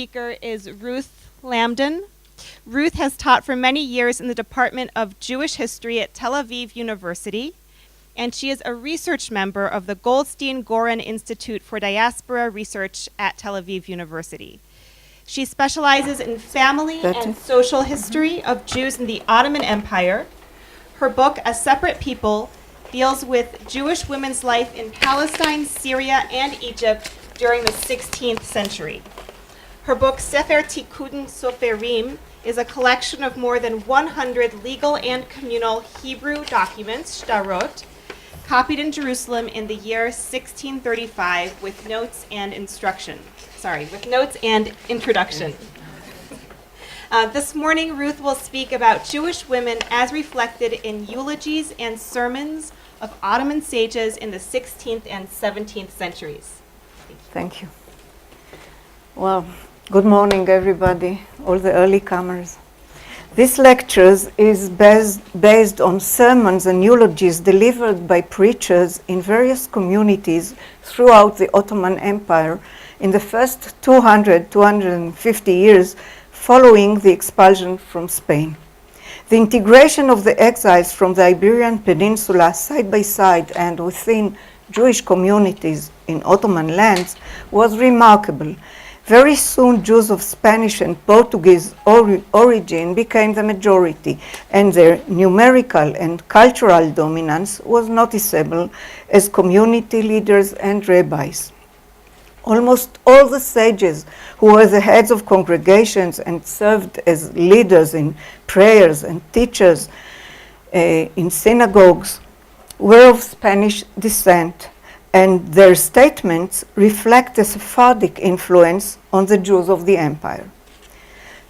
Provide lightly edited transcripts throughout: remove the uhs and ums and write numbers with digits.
speaker is Ruth Lamdan. Ruth has taught for many years in the Department of Jewish History at Tel Aviv University, and she is a research member of the Goldstein-Goren Institute for Diaspora Research at Tel Aviv University. She specializes in family and social history of Jews in the Ottoman Empire. Her book, A Separate People, deals with Jewish women's life in Palestine, Syria, and Egypt during the 16th century. Her book, Sefer Tikkudim Soferim, is a collection of more than 100 legal and communal Hebrew documents, shtarot, copied in Jerusalem in the year 1635 with notes and instruction. With notes and introduction. This morning, Ruth will speak about Jewish women as reflected in eulogies and sermons of Ottoman sages in the 16th and 17th centuries. Thank you. Well, good morning, everybody, all the early comers. This lecture is based on sermons and eulogies delivered by preachers in various communities throughout the Ottoman Empire in the first 250 years following the expulsion from Spain. The integration of the exiles from the Iberian Peninsula side by side and within Jewish communities in Ottoman lands was remarkable. Very soon, Jews of Spanish and Portuguese origin became the majority, and their numerical and cultural dominance was noticeable as community leaders and rabbis. Almost all the sages who were the heads of congregations and served as leaders in prayers and teachers in synagogues were of Spanish descent, and their statements reflect a Sephardic influence on the Jews of the empire.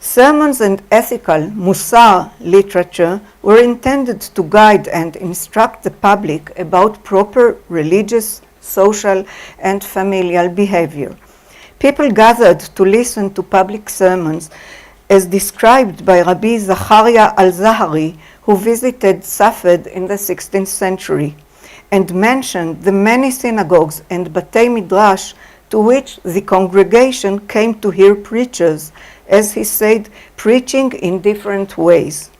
Sermons and ethical Musar literature were intended to guide and instruct the public about proper religious, social, and familial behavior. People gathered to listen to public sermons as described by Rabbi Zachariah al-Zahari, who visited Safed in the 16th century, and mentioned the many synagogues and Batei Midrash to which the congregation came to hear preachers, as he said, preaching in different ways.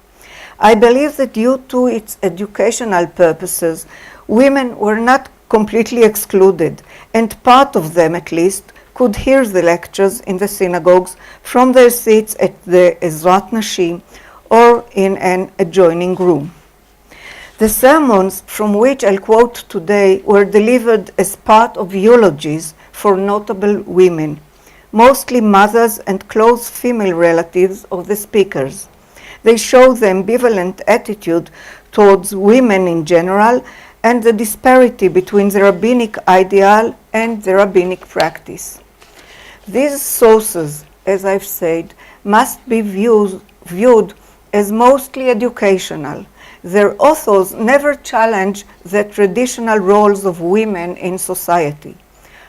I believe that due to its educational purposes, women were not completely excluded, and part of them at least could hear the lectures in the synagogues from their seats at the Ezrat Nashim or in an adjoining room. The sermons from which I'll quote today were delivered as part of eulogies for notable women, mostly mothers and close female relatives of the speakers. They show the ambivalent attitude towards women in general and the disparity between the rabbinic ideal and the rabbinic practice. These sources, as I've said, must be viewed as mostly educational. Their authors never challenge the traditional roles of women in society.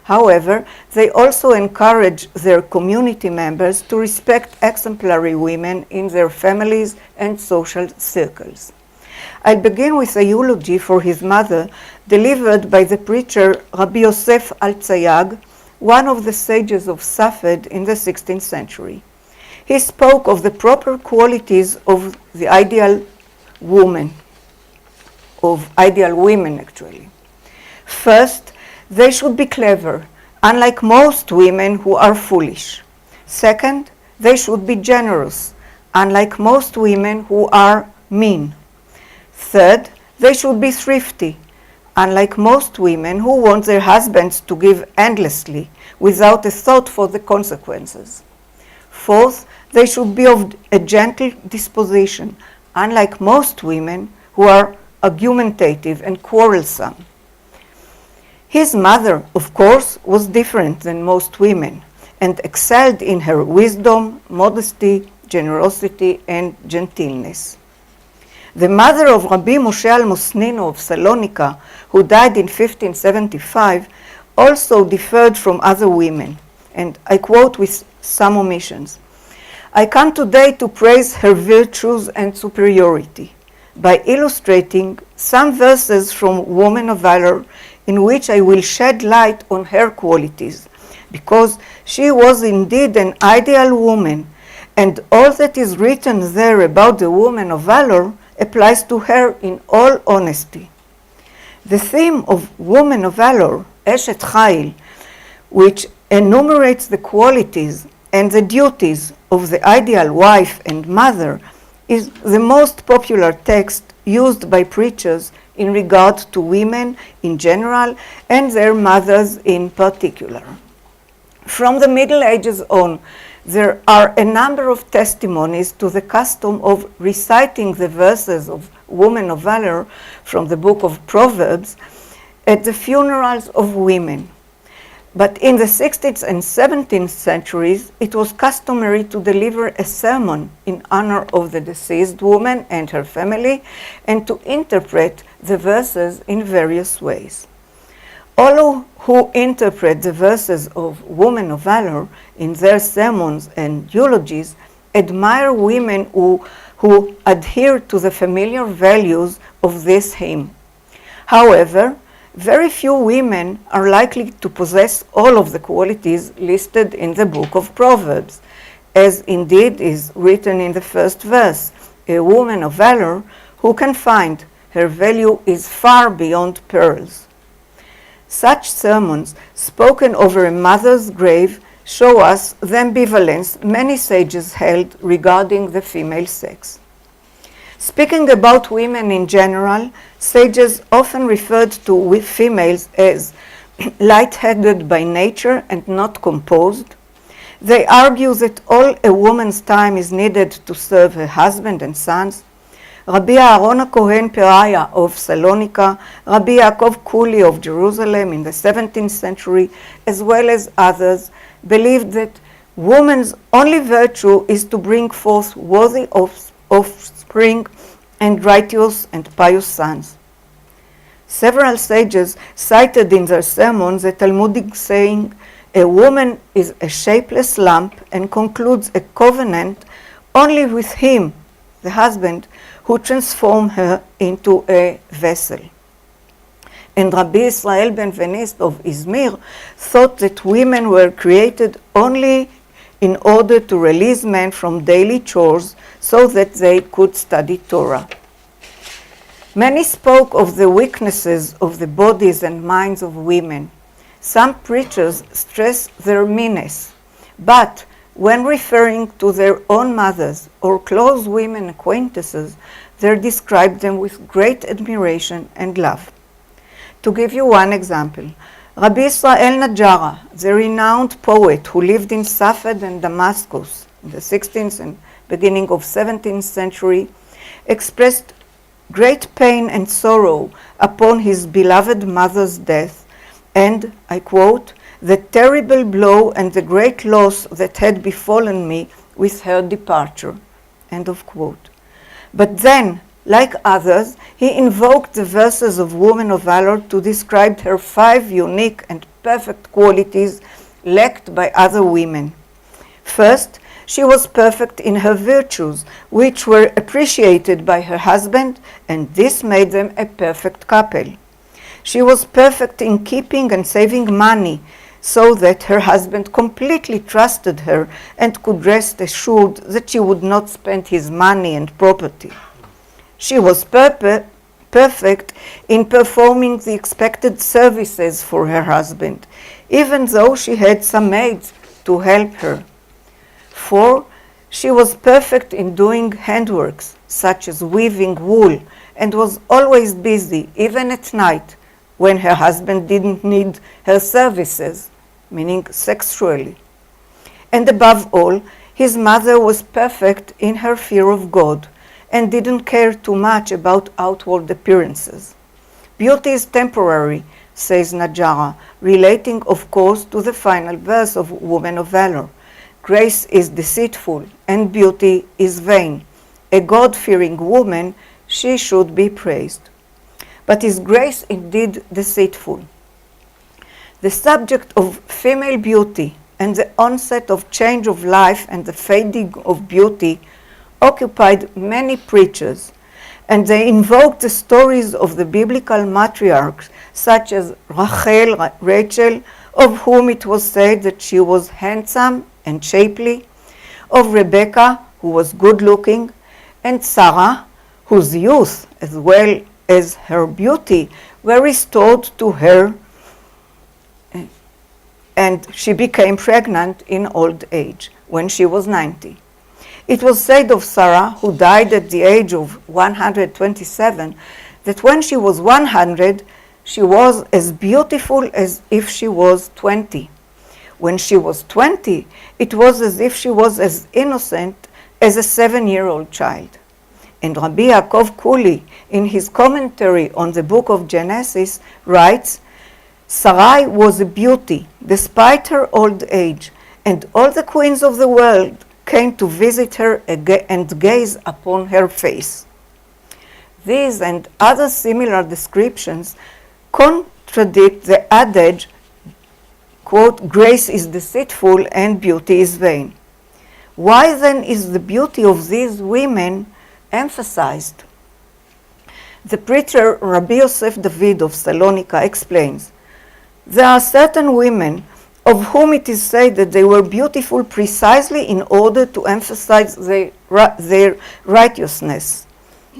However, they also encourage their community members to respect exemplary women in their families and social circles. I'll begin with a eulogy for his mother, delivered by the preacher Rabbi Yosef Al-Tzayag, one of the sages of Safed in the 16th century. He spoke of the proper qualities of the ideal women, actually. First, they should be clever, unlike most women who are foolish. Second, they should be generous, unlike most women who are mean. Third, they should be thrifty, unlike most women who want their husbands to give endlessly without a thought for the consequences. Fourth, they should be of a gentle disposition, unlike most women who are argumentative and quarrelsome. His mother, of course, was different than most women and excelled in her wisdom, modesty, generosity, and gentleness. The mother of Rabbi Moshe al-Mosnino of Salonika, who died in 1575, also differed from other women, and I quote with some omissions. I come today to praise her virtues and superiority by illustrating some verses from Women of Valor in which I will shed light on her qualities, because she was indeed an ideal woman, and all that is written there about the woman of valor applies to her in all honesty. The theme of woman of valor, Eshet Chayil, which enumerates the qualities and the duties of the ideal wife and mother, is the most popular text used by preachers in regard to women in general and their mothers in particular. From the Middle Ages on, there are a number of testimonies to the custom of reciting the verses of Women of Valor from the book of Proverbs at the funerals of women. But in the 16th and 17th centuries, it was customary to deliver a sermon in honor of the deceased woman and her family, and to interpret the verses in various ways. All who interpret the verses of Women of Valor in their sermons and eulogies admire women who adhere to the familiar values of this hymn. However, very few women are likely to possess all of the qualities listed in the book of Proverbs, as indeed is written in the first verse. A woman of valor who can find her value is far beyond pearls. Such sermons spoken over a mother's grave show us the ambivalence many sages held regarding the female sex. Speaking about women in general, sages often referred to females as light-headed by nature and not composed. They argue that all a woman's time is needed to serve her husband and sons. Rabbi Aaron HaKohen Peraya of Salonika, Rabbi Yaakov Kuli of Jerusalem in the 17th century, as well as others, believed that woman's only virtue is to bring forth worthy offspring and righteous and pious sons. Several sages cited in their sermons a Talmudic saying, "A woman is a shapeless lump," and concludes a covenant only with him, the husband, who transform her into a vessel. And Rabbi Israel ben Venist of Izmir thought that women were created only in order to release men from daily chores so that they could study Torah. Many spoke of the weaknesses of the bodies and minds of women. Some preachers stress their meanness, but when referring to their own mothers or close women acquaintances, they describe them with great admiration and love. To give you one example, Rabbi Israel Najara, the renowned poet who lived in Safed and Damascus in the 16th and beginning of 17th century, expressed great pain and sorrow upon his beloved mother's death, and, I quote, "the terrible blow and the great loss that had befallen me with her departure," end of quote. But then, like others, he invoked the verses of Woman of Valor to describe her 5 unique and perfect qualities lacked by other women. First, she was perfect in her virtues, which were appreciated by her husband, and this made them a perfect couple. She was perfect in keeping and saving money, so that her husband completely trusted her and could rest assured that she would not spend his money and property. She was perfect in performing the expected services for her husband, even though she had some maids to help her. 4, she was perfect in doing handworks, such as weaving wool, and was always busy, even at night, when her husband didn't need her services, meaning sexually. And above all, his mother was perfect in her fear of God and didn't care too much about outward appearances. Beauty is temporary, says Najara, relating, of course, to the final verse of Woman of Valor. Grace is deceitful and beauty is vain. A God-fearing woman, she should be praised. But is grace indeed deceitful? The subject of female beauty and the onset of change of life and the fading of beauty occupied many preachers, and they invoked the stories of the biblical matriarchs such as Rachel, of whom it was said that she was handsome and shapely, of Rebecca, who was good-looking, and Sarah, whose youth as well as her beauty were restored to her, and she became pregnant in old age when she was 90. It was said of Sarah, who died at the age of 127, that when she was 100, she was as beautiful as if she was 20. When she was 20, it was as if she was as innocent as a 7-year-old child. And Rabbi Yaakov Kuli, in his commentary on the book of Genesis, writes, Sarai was a beauty despite her old age, and all the queens of the world came to visit her and gaze upon her face. These and other similar descriptions contradict the adage, quote, grace is deceitful and beauty is vain. Why then is the beauty of these women emphasized? The preacher Rabbi Yosef David of Salonika explains, there are certain women of whom it is said that they were beautiful precisely in order to emphasize their righteousness.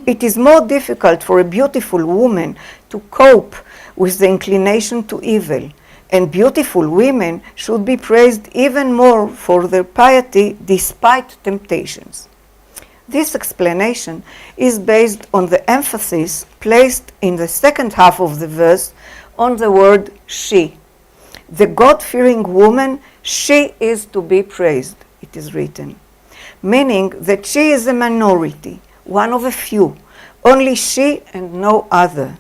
It is more difficult for a beautiful woman to cope with the inclination to evil, and beautiful women should be praised even more for their piety despite temptations. This explanation is based on the emphasis placed in the second half of the verse on the word she. The God-fearing woman, she is to be praised, it is written, meaning that she is a minority, one of a few, only she and no other.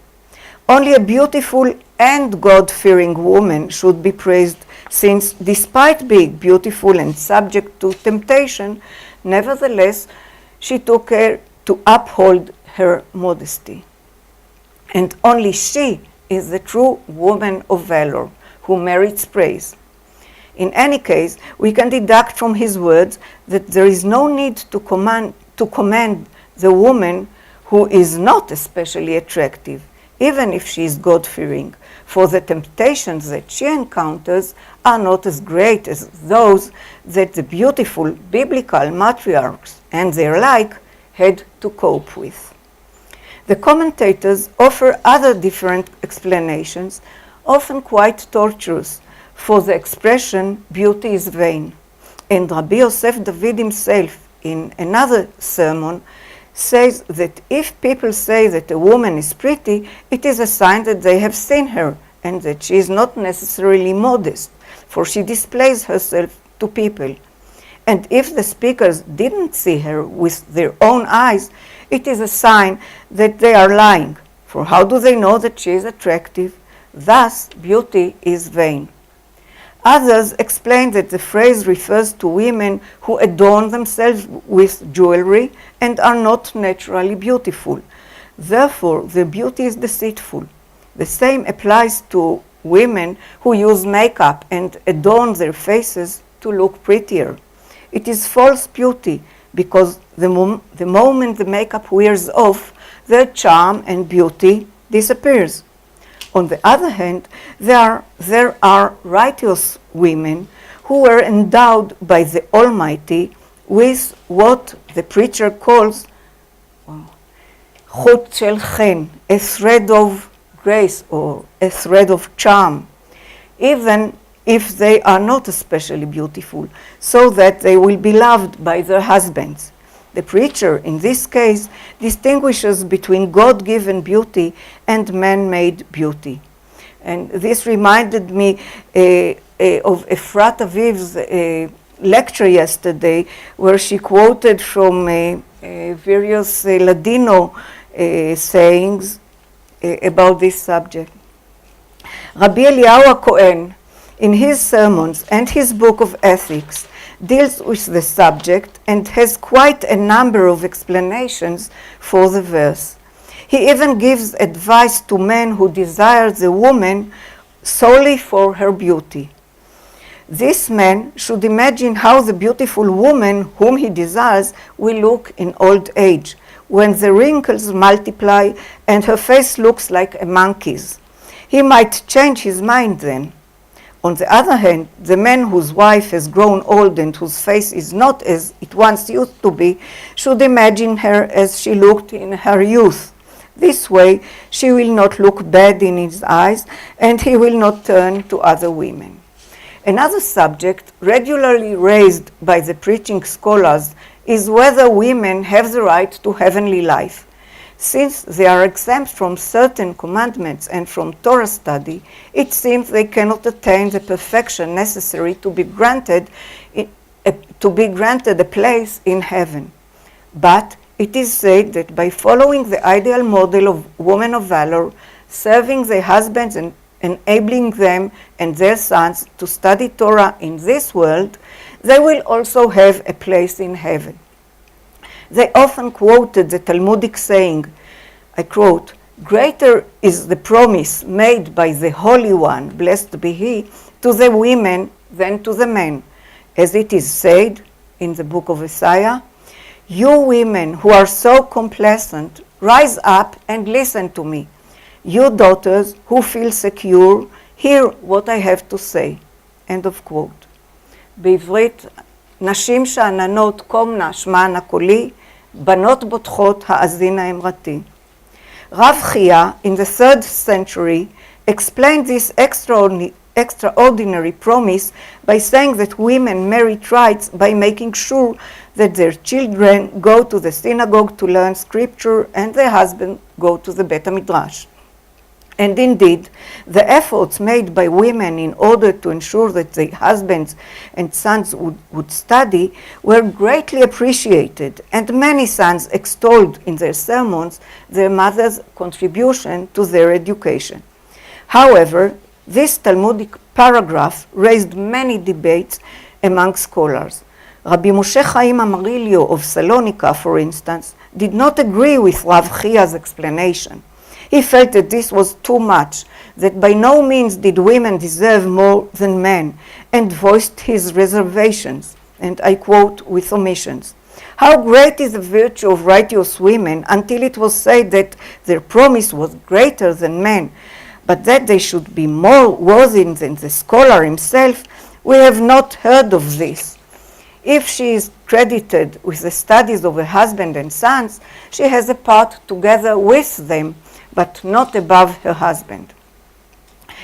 Only a beautiful and God-fearing woman should be praised, since despite being beautiful and subject to temptation, nevertheless, she took care to uphold her modesty. And only she is the true woman of valor, who merits praise. In any case, we can deduct from his words that there is no need to commend the woman who is not especially attractive, even if she is God-fearing, for the temptations that she encounters are not as great as those that the beautiful biblical matriarchs and their like had to cope with. The commentators offer other different explanations, often quite torturous, for the expression beauty is vain. And Rabbi Yosef David himself, in another sermon, says that if people say that a woman is pretty, it is a sign that they have seen her and that she is not necessarily modest, for she displays herself to people. And if the speakers didn't see her with their own eyes, it is a sign that they are lying, for how do they know that she is attractive? Thus, beauty is vain. Others explain that the phrase refers to women who adorn themselves with jewelry and are not naturally beautiful. Therefore, their beauty is deceitful. The same applies to women who use makeup and adorn their faces to look prettier. It is false beauty because the moment the makeup wears off, their charm and beauty disappears. On the other hand, there are righteous women who were endowed by the Almighty with what the preacher calls chut shel chen, a thread of grace or a thread of charm, even if they are not especially beautiful, so that they will be loved by their husbands. The preacher, in this case, distinguishes between God-given beauty and man-made beauty. And this reminded me of Efrat Aviv's lecture yesterday, where she quoted from various Ladino sayings about this subject. Rabbi Eliyahu HaKohen, in his sermons and his book of ethics, deals with the subject and has quite a number of explanations for the verse. He even gives advice to men who desire the woman solely for her beauty. This man should imagine how the beautiful woman whom he desires will look in old age, when the wrinkles multiply and her face looks like a monkey's. He might change his mind then. On the other hand, the man whose wife has grown old and whose face is not as it once used to be should imagine her as she looked in her youth. This way, she will not look bad in his eyes, and he will not turn to other women. Another subject regularly raised by the preaching scholars is whether women have the right to heavenly life. Since they are exempt from certain commandments and from Torah study, it seems they cannot attain the perfection necessary to be granted a place in heaven. But it is said that by following the ideal model of women of valor, serving their husbands and enabling them and their sons to study Torah in this world, they will also have a place in heaven. They often quoted the Talmudic saying, I quote, "Greater is the promise made by the Holy One, blessed be He, to the women than to the men. As it is said in the book of Isaiah, you women who are so complacent, rise up and listen to me. You daughters who feel secure, hear what I have to say." End of quote. בעברית, נשים שאננות קומנה שמען הקולי, בנות בוטחות האזין האמרתי. Rav Chia, in the 3rd century, explained this extraordinary promise by saying that women merit rights by making sure that their children go to the synagogue to learn scripture and their husbands go to the Bet HaMidrash. And indeed, the efforts made by women in order to ensure that their husbands and sons would study were greatly appreciated, and many sons extolled in their sermons their mother's contribution to their education. However, this Talmudic paragraph raised many debates among scholars. Rabbi Moshe Chaim Amarillo of Salonika, for instance, did not agree with Rav Chia's explanation. He felt that this was too much, that by no means did women deserve more than men, and voiced his reservations, and I quote with omissions. How great is the virtue of righteous women until it was said that their promise was greater than men, but that they should be more worthy than the scholar himself, we have not heard of this. If she is credited with the studies of her husband and sons, she has a part together with them, but not above her husband.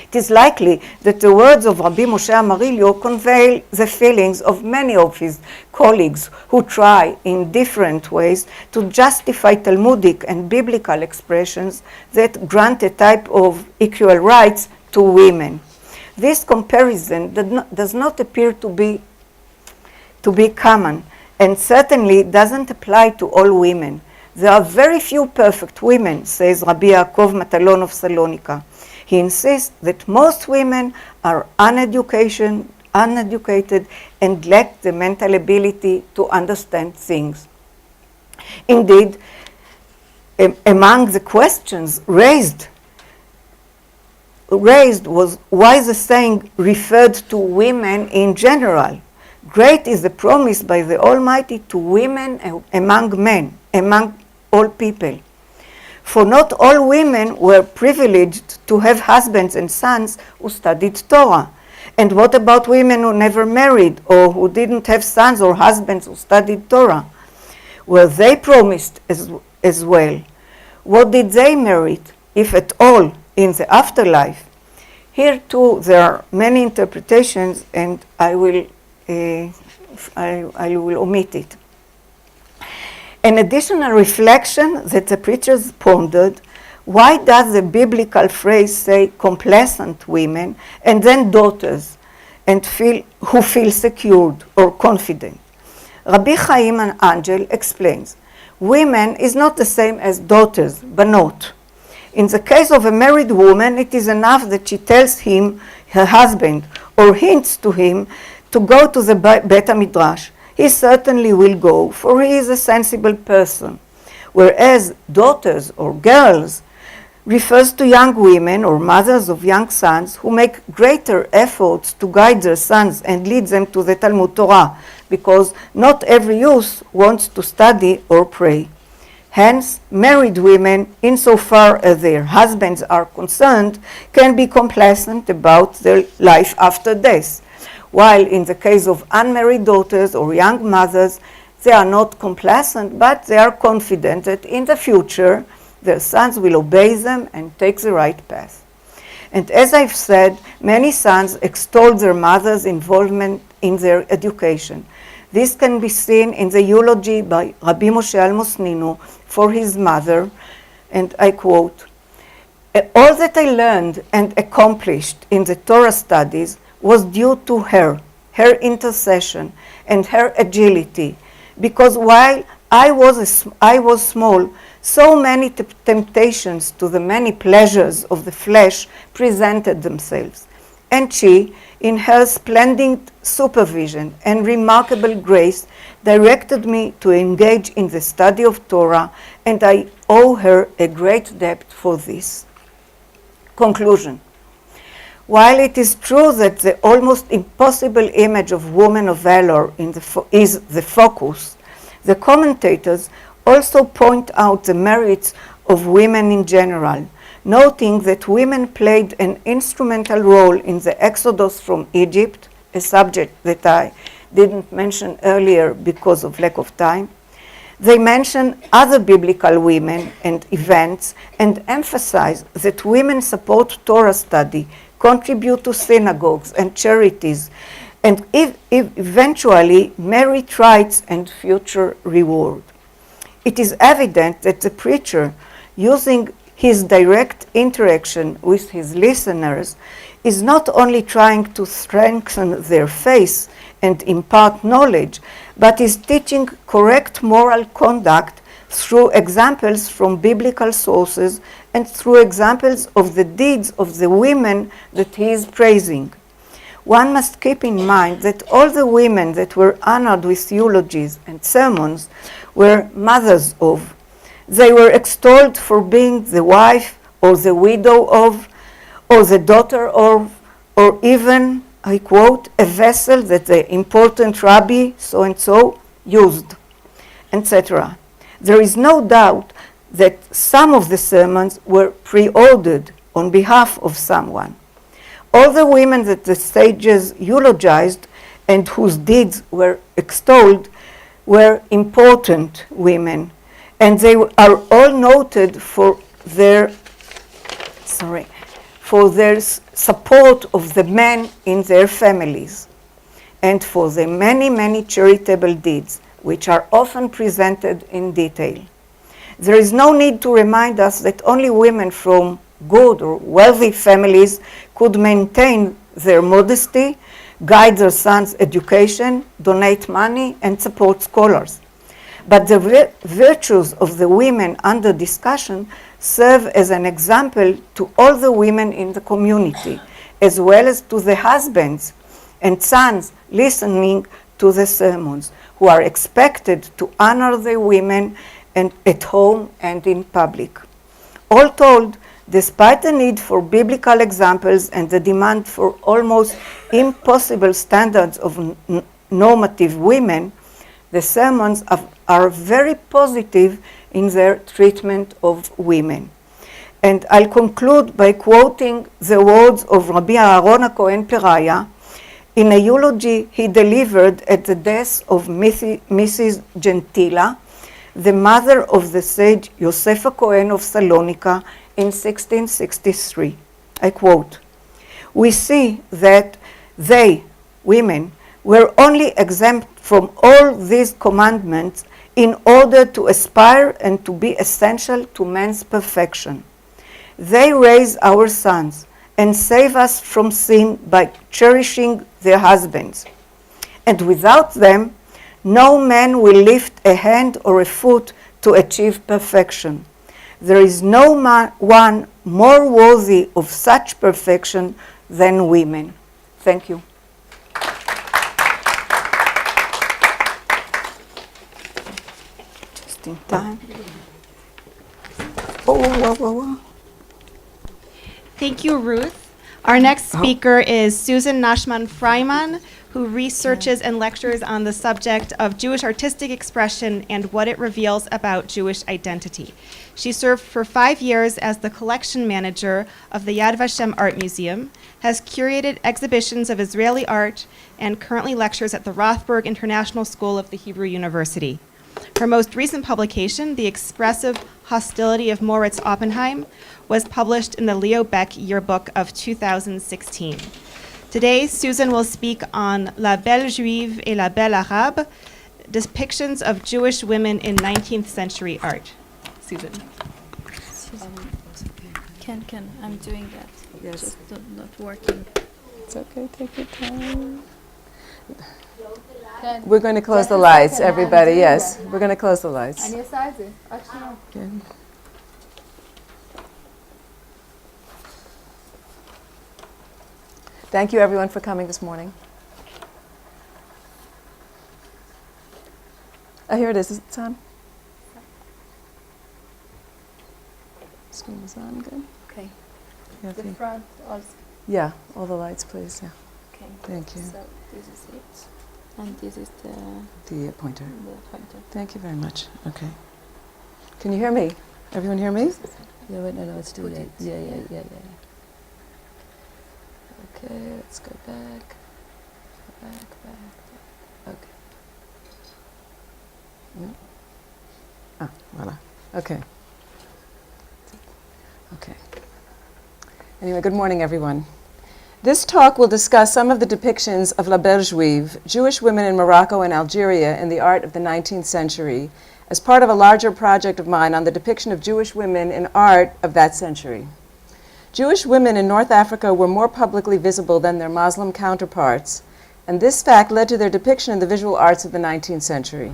It is likely that the words of Rabbi Moshe Amarillo convey the feelings of many of his colleagues who try in different ways to justify Talmudic and biblical expressions that grant a type of equal rights to women. This comparison does not appear to be common, and certainly doesn't apply to all women. There are very few perfect women, says Rabbi Yaakov Matalon of Salonika. He insists that most women are uneducated and lack the mental ability to understand things. Indeed, among the questions raised was why the saying referred to women in general. Great is the promise by the Almighty to women among men, among all people. For not all women were privileged to have husbands and sons who studied Torah. And what about women who never married or who didn't have sons or husbands who studied Torah? Were they promised as well? What did they merit, if at all, in the afterlife? Here too there are many interpretations, and I will omit it. An additional reflection that the preachers pondered: why does the biblical phrase say complacent women and then daughters and who feel secured or confident? Rabbi Chaim Angel explains, women is not the same as daughters, banot. In the case of a married woman, it is enough that she tells him, her husband, or hints to him to go to the Bet HaMidrash. He certainly will go, for he is a sensible person. Whereas daughters or girls refers to young women or mothers of young sons who make greater efforts to guide their sons and lead them to the Talmud Torah, because not every youth wants to study or pray. Hence, married women, insofar as their husbands are concerned, can be complacent about their life after death, while in the case of unmarried daughters or young mothers, they are not complacent, but they are confident that in the future their sons will obey them and take the right path. And as I've said, many sons extol their mother's involvement in their education. This can be seen in the eulogy by Rabbi Moshe Almosninu for his mother, and I quote, "All that I learned and accomplished in the Torah studies was due to her intercession, and her agility, because while I was small, so many temptations to the many pleasures of the flesh presented themselves. And she, in her splendid supervision and remarkable grace, directed me to engage in the study of Torah, and I owe her a great debt for this." Conclusion. While it is true that the almost impossible image of woman of valor is the focus, the commentators also point out the merits of women in general, noting that women played an instrumental role in the exodus from Egypt, a subject that I didn't mention earlier because of lack of time. They mention other biblical women and events and emphasize that women support Torah study, contribute to synagogues and charities, and eventually merit rights and future reward. It is evident that the preacher, using his direct interaction with his listeners, is not only trying to strengthen their faith and impart knowledge, but is teaching correct moral conduct through examples from biblical sources and through examples of the deeds of the women that he is praising. One must keep in mind that all the women that were honored with eulogies and sermons were mothers of. They were extolled for being the wife or the widow of, or the daughter of, or even, I quote, a vessel that the important rabbi so-and-so used, etc. There is no doubt that some of the sermons were pre-ordered on behalf of someone. All the women that the sages eulogized and whose deeds were extolled were important women, and they are all noted for their support of the men in their families and for their many, many charitable deeds, which are often presented in detail. There is no need to remind us that only women from good or wealthy families could maintain their modesty, guide their sons' education, donate money, and support scholars. But the virtues of the women under discussion serve as an example to all the women in the community, as well as to the husbands and sons listening to the sermons, who are expected to honor their women and at home and in public. All told, despite the need for biblical examples and the demand for almost impossible standards of normative women, the sermons are very positive in their treatment of women. And I'll conclude by quoting the words of Rabbi Aharon HaKohen Peraya in a eulogy he delivered at the death of Mrs. Gentila, the mother of the sage Yosef HaKohen of Salonika, in 1663. I quote, "We see that they, women, were only exempt from all these commandments in order to aspire and to be essential to man's perfection. They raise our sons and save us from sin by cherishing their husbands. And without them, no man will lift a hand or a foot to achieve perfection. There is no one more worthy of such perfection than women." Thank you. Just in time. Oh. Thank you, Ruth. Our next speaker is Susan Nashman Fraiman, who researches and lectures on the subject of Jewish artistic expression and what it reveals about Jewish identity. She served for 5 years as the collection manager of the Yad Vashem Art Museum, has curated exhibitions of Israeli art, and currently lectures at the Rothberg International School of the Hebrew University. Her most recent publication, The Expressive Hostility of Moritz Oppenheim, was published in the Leo Beck Yearbook of 2016. Today, Susan will speak on La Belle Juive et la Belle Arabe, depictions of Jewish women in 19th century art. Susan. Can, I'm doing that. Yes. Just not working. It's okay, take your time. Can. We're going to close Just the a lights, second, I'm everybody, doing yes. that. We're going to close the lights. Actually, Good. Thank you, everyone, for coming this morning. Oh, here it is. Is it on? Screen is on. Good. okay. Yeah, The thank- front also. yeah, all the lights, please. Yeah. Okay. Thank you. So this is it, and this is The pointer. the pointer. Thank you very much. Okay. Can you hear me? Everyone hear me? Just a second. Yeah, wait, no, it's too Put late. it. Yeah. Okay, let's go back. Back. Okay. No? Ah, voila. Okay. Okay. Anyway, good morning, everyone. This talk will discuss some of the depictions of La Belle Juive, Jewish women in Morocco and Algeria in the art of the 19th century, as part of a larger project of mine on the depiction of Jewish women in art of that century. Jewish women in North Africa were more publicly visible than their Muslim counterparts, and this fact led to their depiction in the visual arts of the 19th century.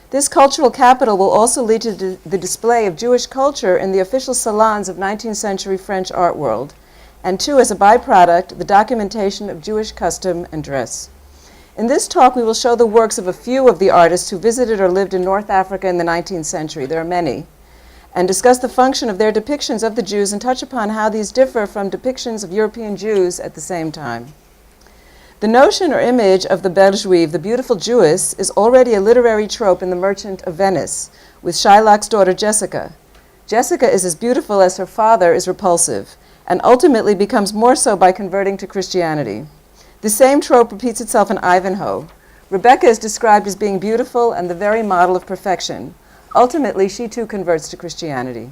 This cultural capital will also lead to the display of Jewish culture in the official salons of 19th century French art world, and two, as a byproduct, the documentation of Jewish custom and dress. In this talk, we will show the works of a few of the artists who visited or lived in North Africa in the 19th century. There are many. And discuss the function of their depictions of the Jews and touch upon how these differ from depictions of European Jews at the same time. The notion or image of the Belle Juive, the beautiful Jewess, is already a literary trope in The Merchant of Venice, with Shylock's daughter Jessica. Jessica is as beautiful as her father is repulsive, and ultimately becomes more so by converting to Christianity. The same trope repeats itself in Ivanhoe. Rebecca is described as being beautiful and the very model of perfection. Ultimately, she too converts to Christianity.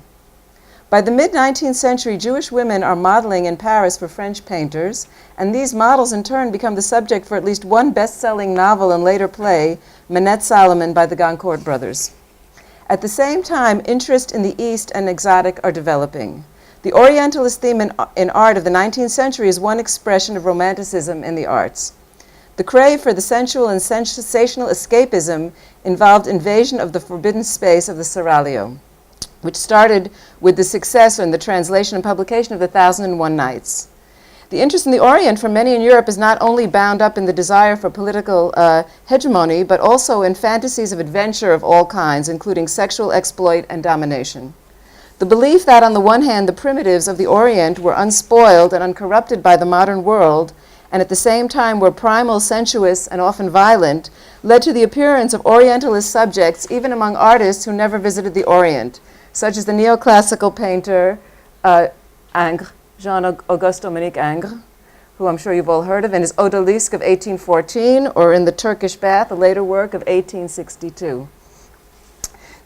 By the mid-19th century, Jewish women are modeling in Paris for French painters, and these models in turn become the subject for at least one best-selling novel and later play, Manette Salomon by the Goncourt brothers. At the same time, interest in the East and exotic are developing. The Orientalist theme in art of the 19th century is one expression of romanticism in the arts. The crave for the sensual and sensational escapism involved invasion of the forbidden space of the seraglio, which started with the success in the translation and publication of the 1001 Nights. The interest in the Orient for many in Europe is not only bound up in the desire for political hegemony, but also in fantasies of adventure of all kinds, including sexual exploit and domination. The belief that, on the one hand, the primitives of the Orient were unspoiled and uncorrupted by the modern world, and at the same time were primal, sensuous, and often violent, led to the appearance of Orientalist subjects even among artists who never visited the Orient, such as the neoclassical painter Ingres, Jean-Auguste Dominique Ingres, who I'm sure you've all heard of, in his Odalisque of 1814, or in the Turkish Bath, a later work of 1862.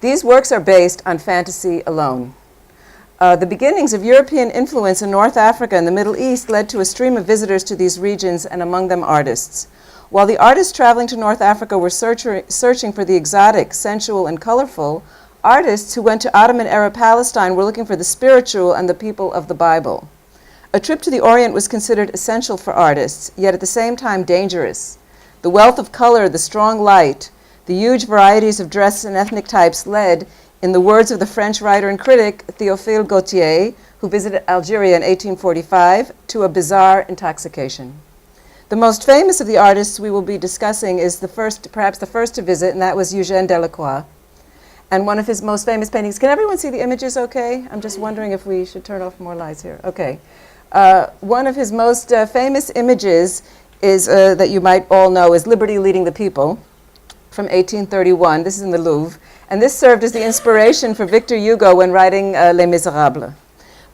These works are based on fantasy alone. The beginnings of European influence in North Africa and the Middle East led to a stream of visitors to these regions, and among them artists. While the artists traveling to North Africa were searching for the exotic, sensual, and colorful, artists who went to Ottoman-era Palestine were looking for the spiritual and the people of the Bible. A trip to the Orient was considered essential for artists, yet at the same time dangerous. The wealth of color, the strong light, the huge varieties of dress and ethnic types led, in the words of the French writer and critic Théophile Gautier, who visited Algeria in 1845, to a bizarre intoxication. The most famous of the artists we will be discussing is perhaps the first to visit, and that was Eugène Delacroix. And one of his most famous paintings, can everyone see the images okay? I'm just wondering if we should turn off more lights here. Okay. One of his most famous images is that you might all know is Liberty Leading the People from 1831. This is in the Louvre. And this served as the inspiration for Victor Hugo when writing Les Miserables.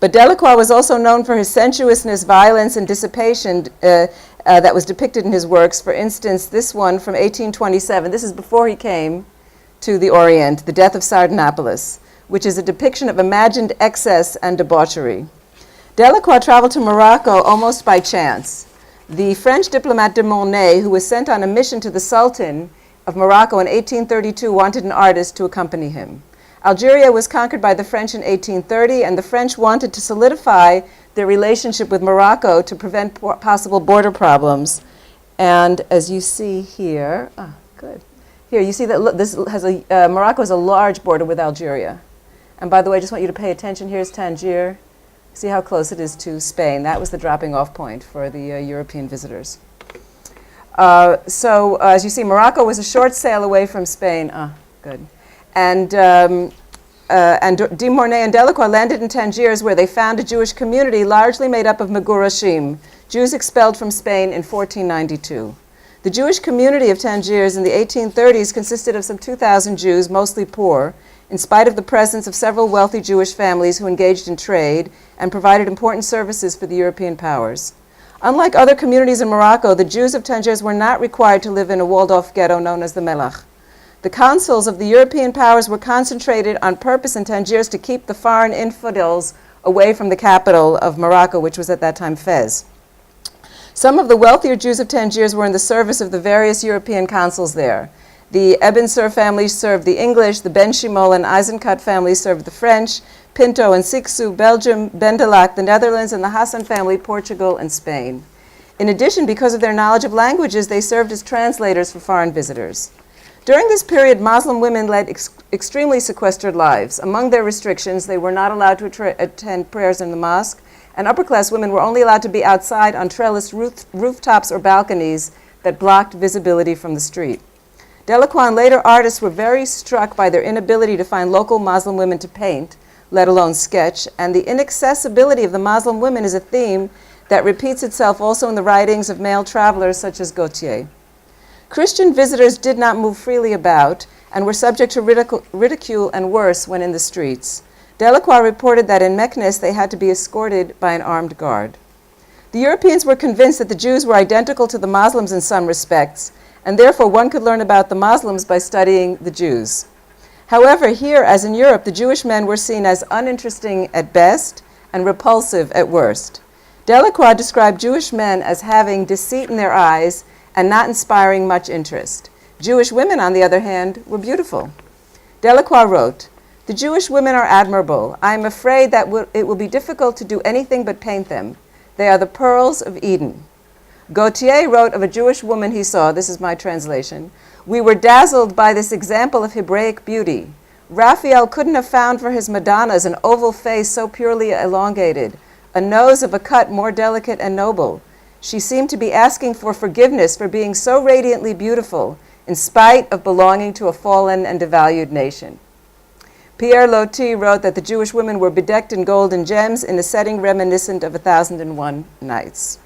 But Delacroix was also known for his sensuousness, violence, and dissipation that was depicted in his works. For instance, this one from 1827, this is before he came to the Orient, The Death of Sardanapalus, which is a depiction of imagined excess and debauchery. Delacroix traveled to Morocco almost by chance. The French diplomat de Mornay, who was sent on a mission to the Sultan of Morocco in 1832, wanted an artist to accompany him. Algeria was conquered by the French in 1830, and the French wanted to solidify their relationship with Morocco to prevent possible border problems. And as you see here, good. Here, you see that this has Morocco has a large border with Algeria. And by the way, I just want you to pay attention. Here's Tangier. See how close it is to Spain. That was the dropping off point for the European visitors. So as you see, Morocco was a short sail away from Spain. Good. And de Mornay and Delacroix landed in Tangiers, where they found a Jewish community largely made up of Megurashim, Jews expelled from Spain in 1492. The Jewish community of Tangiers in the 1830s consisted of some 2,000 Jews, mostly poor, in spite of the presence of several wealthy Jewish families who engaged in trade and provided important services for the European powers. Unlike other communities in Morocco, the Jews of Tangiers were not required to live in a walled-off ghetto known as the Melach. The consuls of the European powers were concentrated on purpose in Tangiers to keep the foreign infidels away from the capital of Morocco, which was at that time Fez. Some of the wealthier Jews of Tangiers were in the service of the various European consuls there. The Ebn Sur family served the English, the Ben Shimol and Eisenkot families served the French, Pinto and Sixou, Belgium, Bendelac, the Netherlands, and the Hassan family, Portugal and Spain. In addition, because of their knowledge of languages, they served as translators for foreign visitors. During this period, Muslim women led extremely sequestered lives. Among their restrictions, they were not allowed to attend prayers in the mosque, and upper-class women were only allowed to be outside on trellised rooftops or balconies that blocked visibility from the street. Delacroix and later artists were very struck by their inability to find local Muslim women to paint, let alone sketch, and the inaccessibility of the Muslim women is a theme that repeats itself also in the writings of male travelers such as Gautier. Christian visitors did not move freely about and were subject to ridicule and worse when in the streets. Delacroix reported that in Meknes they had to be escorted by an armed guard. The Europeans were convinced that the Jews were identical to the Muslims in some respects, and therefore one could learn about the Muslims by studying the Jews. However, here, as in Europe, the Jewish men were seen as uninteresting at best and repulsive at worst. Delacroix described Jewish men as having deceit in their eyes and not inspiring much interest. Jewish women, on the other hand, were beautiful. Delacroix wrote, "The Jewish women are admirable. I am afraid that it will be difficult to do anything but paint them. They are the pearls of Eden." Gautier wrote of a Jewish woman he saw, this is my translation, "We were dazzled by this example of Hebraic beauty. Raphael couldn't have found for his Madonnas an oval face so purely elongated, a nose of a cut more delicate and noble. She seemed to be asking for forgiveness for being so radiantly beautiful, in spite of belonging to a fallen and devalued nation." Pierre Loti wrote that the Jewish women were bedecked in gold and gems in a setting reminiscent of 1001 Nights.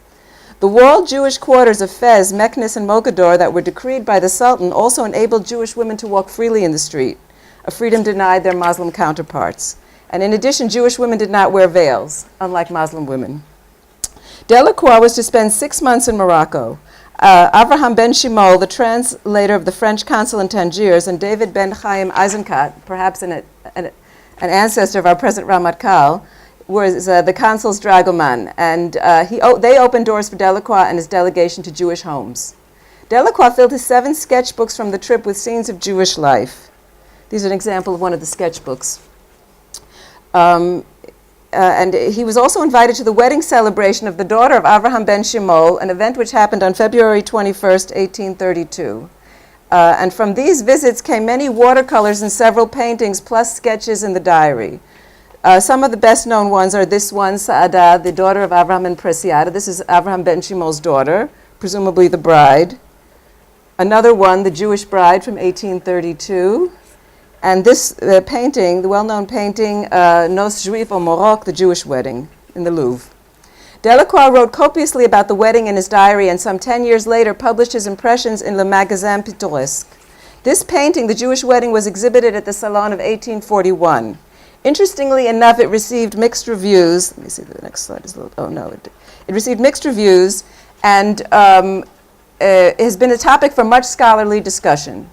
The walled Jewish quarters of Fez, Meknes, and Mogador that were decreed by the Sultan also enabled Jewish women to walk freely in the street, a freedom denied their Muslim counterparts. And in addition, Jewish women did not wear veils, unlike Muslim women. Delacroix was to spend 6 months in Morocco. Avraham ben Shimol, the translator of the French consul in Tangiers, and David ben Chaim Eisenkot, perhaps an ancestor of our present Ramatkal, was the consul's dragoman, and they opened doors for Delacroix and his delegation to Jewish homes. Delacroix filled his 7 sketchbooks from the trip with scenes of Jewish life. These are an example of one of the sketchbooks. And he was also invited to the wedding celebration of the daughter of Avraham ben Shimol, an event which happened on February 21st, 1832. And from these visits came many watercolors and several paintings, plus sketches in the diary. Some of the best known ones are this one, Saada, the daughter of Avraham and Preciada. This is Avraham ben Shimol's daughter, presumably the bride. Another one, the Jewish bride from 1832. And this painting, the well-known painting, Nos Juive au Maroc, the Jewish wedding in the Louvre. Delacroix wrote copiously about the wedding in his diary and some 10 years later published his impressions in Le Magasin Pittoresque. This painting, The Jewish Wedding, was exhibited at the Salon of 1841. Interestingly enough, it received mixed reviews. Let me see, the next slide is a little, oh no. It received mixed reviews and has been a topic for much scholarly discussion.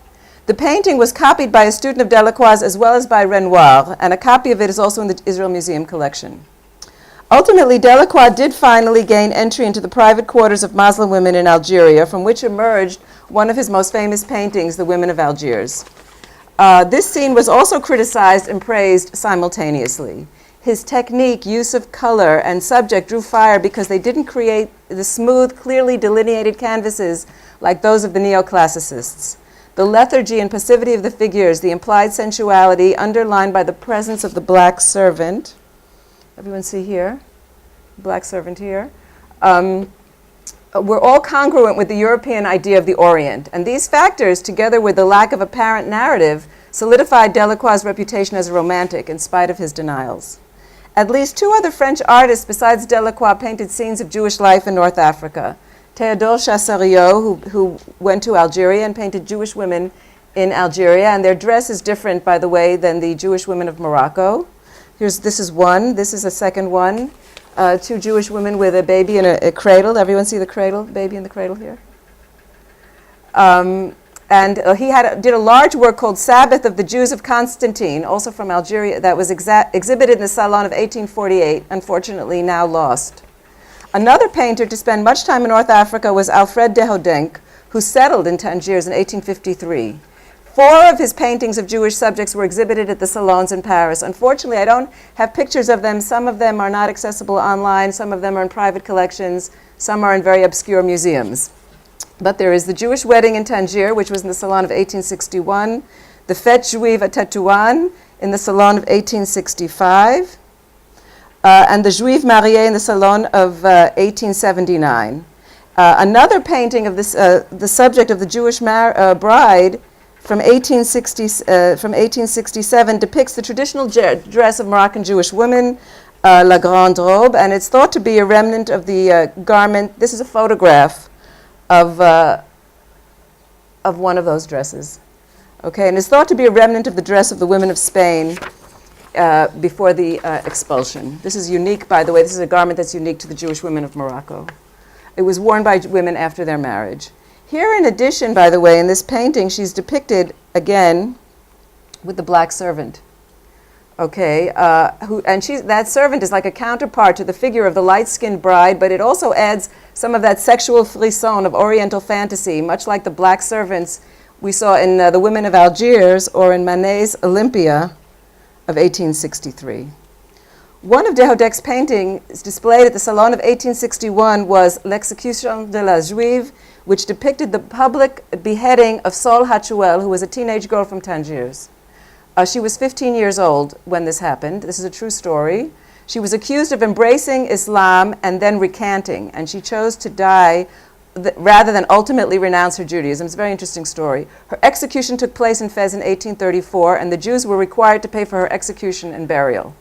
The painting was copied by a student of Delacroix as well as by Renoir, and a copy of it is also in the Israel Museum collection. Ultimately, Delacroix did finally gain entry into the private quarters of Muslim women in Algeria, from which emerged one of his most famous paintings, The Women of Algiers. This scene was also criticized and praised simultaneously. His technique, use of color, and subject drew fire because they didn't create the smooth, clearly delineated canvases like those of the neoclassicists. The lethargy and passivity of the figures, the implied sensuality underlined by the presence of the black servant. Everyone see here? Black servant here. Were all congruent with the European idea of the Orient. And these factors, together with the lack of apparent narrative, solidified Delacroix's reputation as a romantic in spite of his denials. At least two other French artists besides Delacroix painted scenes of Jewish life in North Africa. Théodore Chassériau, who went to Algeria and painted Jewish women in Algeria, and their dress is different, by the way, than the Jewish women of Morocco. This is one. This is a second one. Two Jewish women with a baby in a cradle. Everyone see the cradle, baby in the cradle here? He did a large work called Sabbath of the Jews of Constantine, also from Algeria, that was exhibited in the Salon of 1848, unfortunately now lost. Another painter to spend much time in North Africa was Alfred de Hodenc, who settled in Tangiers in 1853. 4 of his paintings of Jewish subjects were exhibited at the salons in Paris. Unfortunately, I don't have pictures of them. Some of them are not accessible online. Some of them are in private collections. Some are in very obscure museums. But there is the Jewish Wedding in Tangier, which was in the Salon of 1861, the Fête Juive at Tétouan in the Salon of 1865, and the Juive Mariée in the Salon of 1879. Another painting of this, the subject of the Jewish bride from 1867 depicts the traditional dress of Moroccan Jewish women, la grande robe, and it's thought to be a remnant of the garment. This is a photograph of one of those dresses. Okay, and it's thought to be a remnant of the dress of the women of Spain before the expulsion. This is unique, by the way. This is a garment that's unique to the Jewish women of Morocco. It was worn by women after their marriage. Here, in addition, by the way, in this painting, she's depicted again with the black servant. Okay, that servant is like a counterpart to the figure of the light-skinned bride, but it also adds some of that sexual frisson of Oriental fantasy, much like the black servants we saw in The Women of Algiers or in Manet's Olympia of 1863. One of de Hodenc's paintings displayed at the Salon of 1861 was L'Exécution de la Juive, which depicted the public beheading of Sol Hachuel, who was a teenage girl from Tangiers. She was 15 years old when this happened. This is a true story. She was accused of embracing Islam and then recanting, and she chose to die rather than ultimately renounce her Judaism. It's a very interesting story. Her execution took place in Fez in 1834, and the Jews were required to pay for her execution and burial.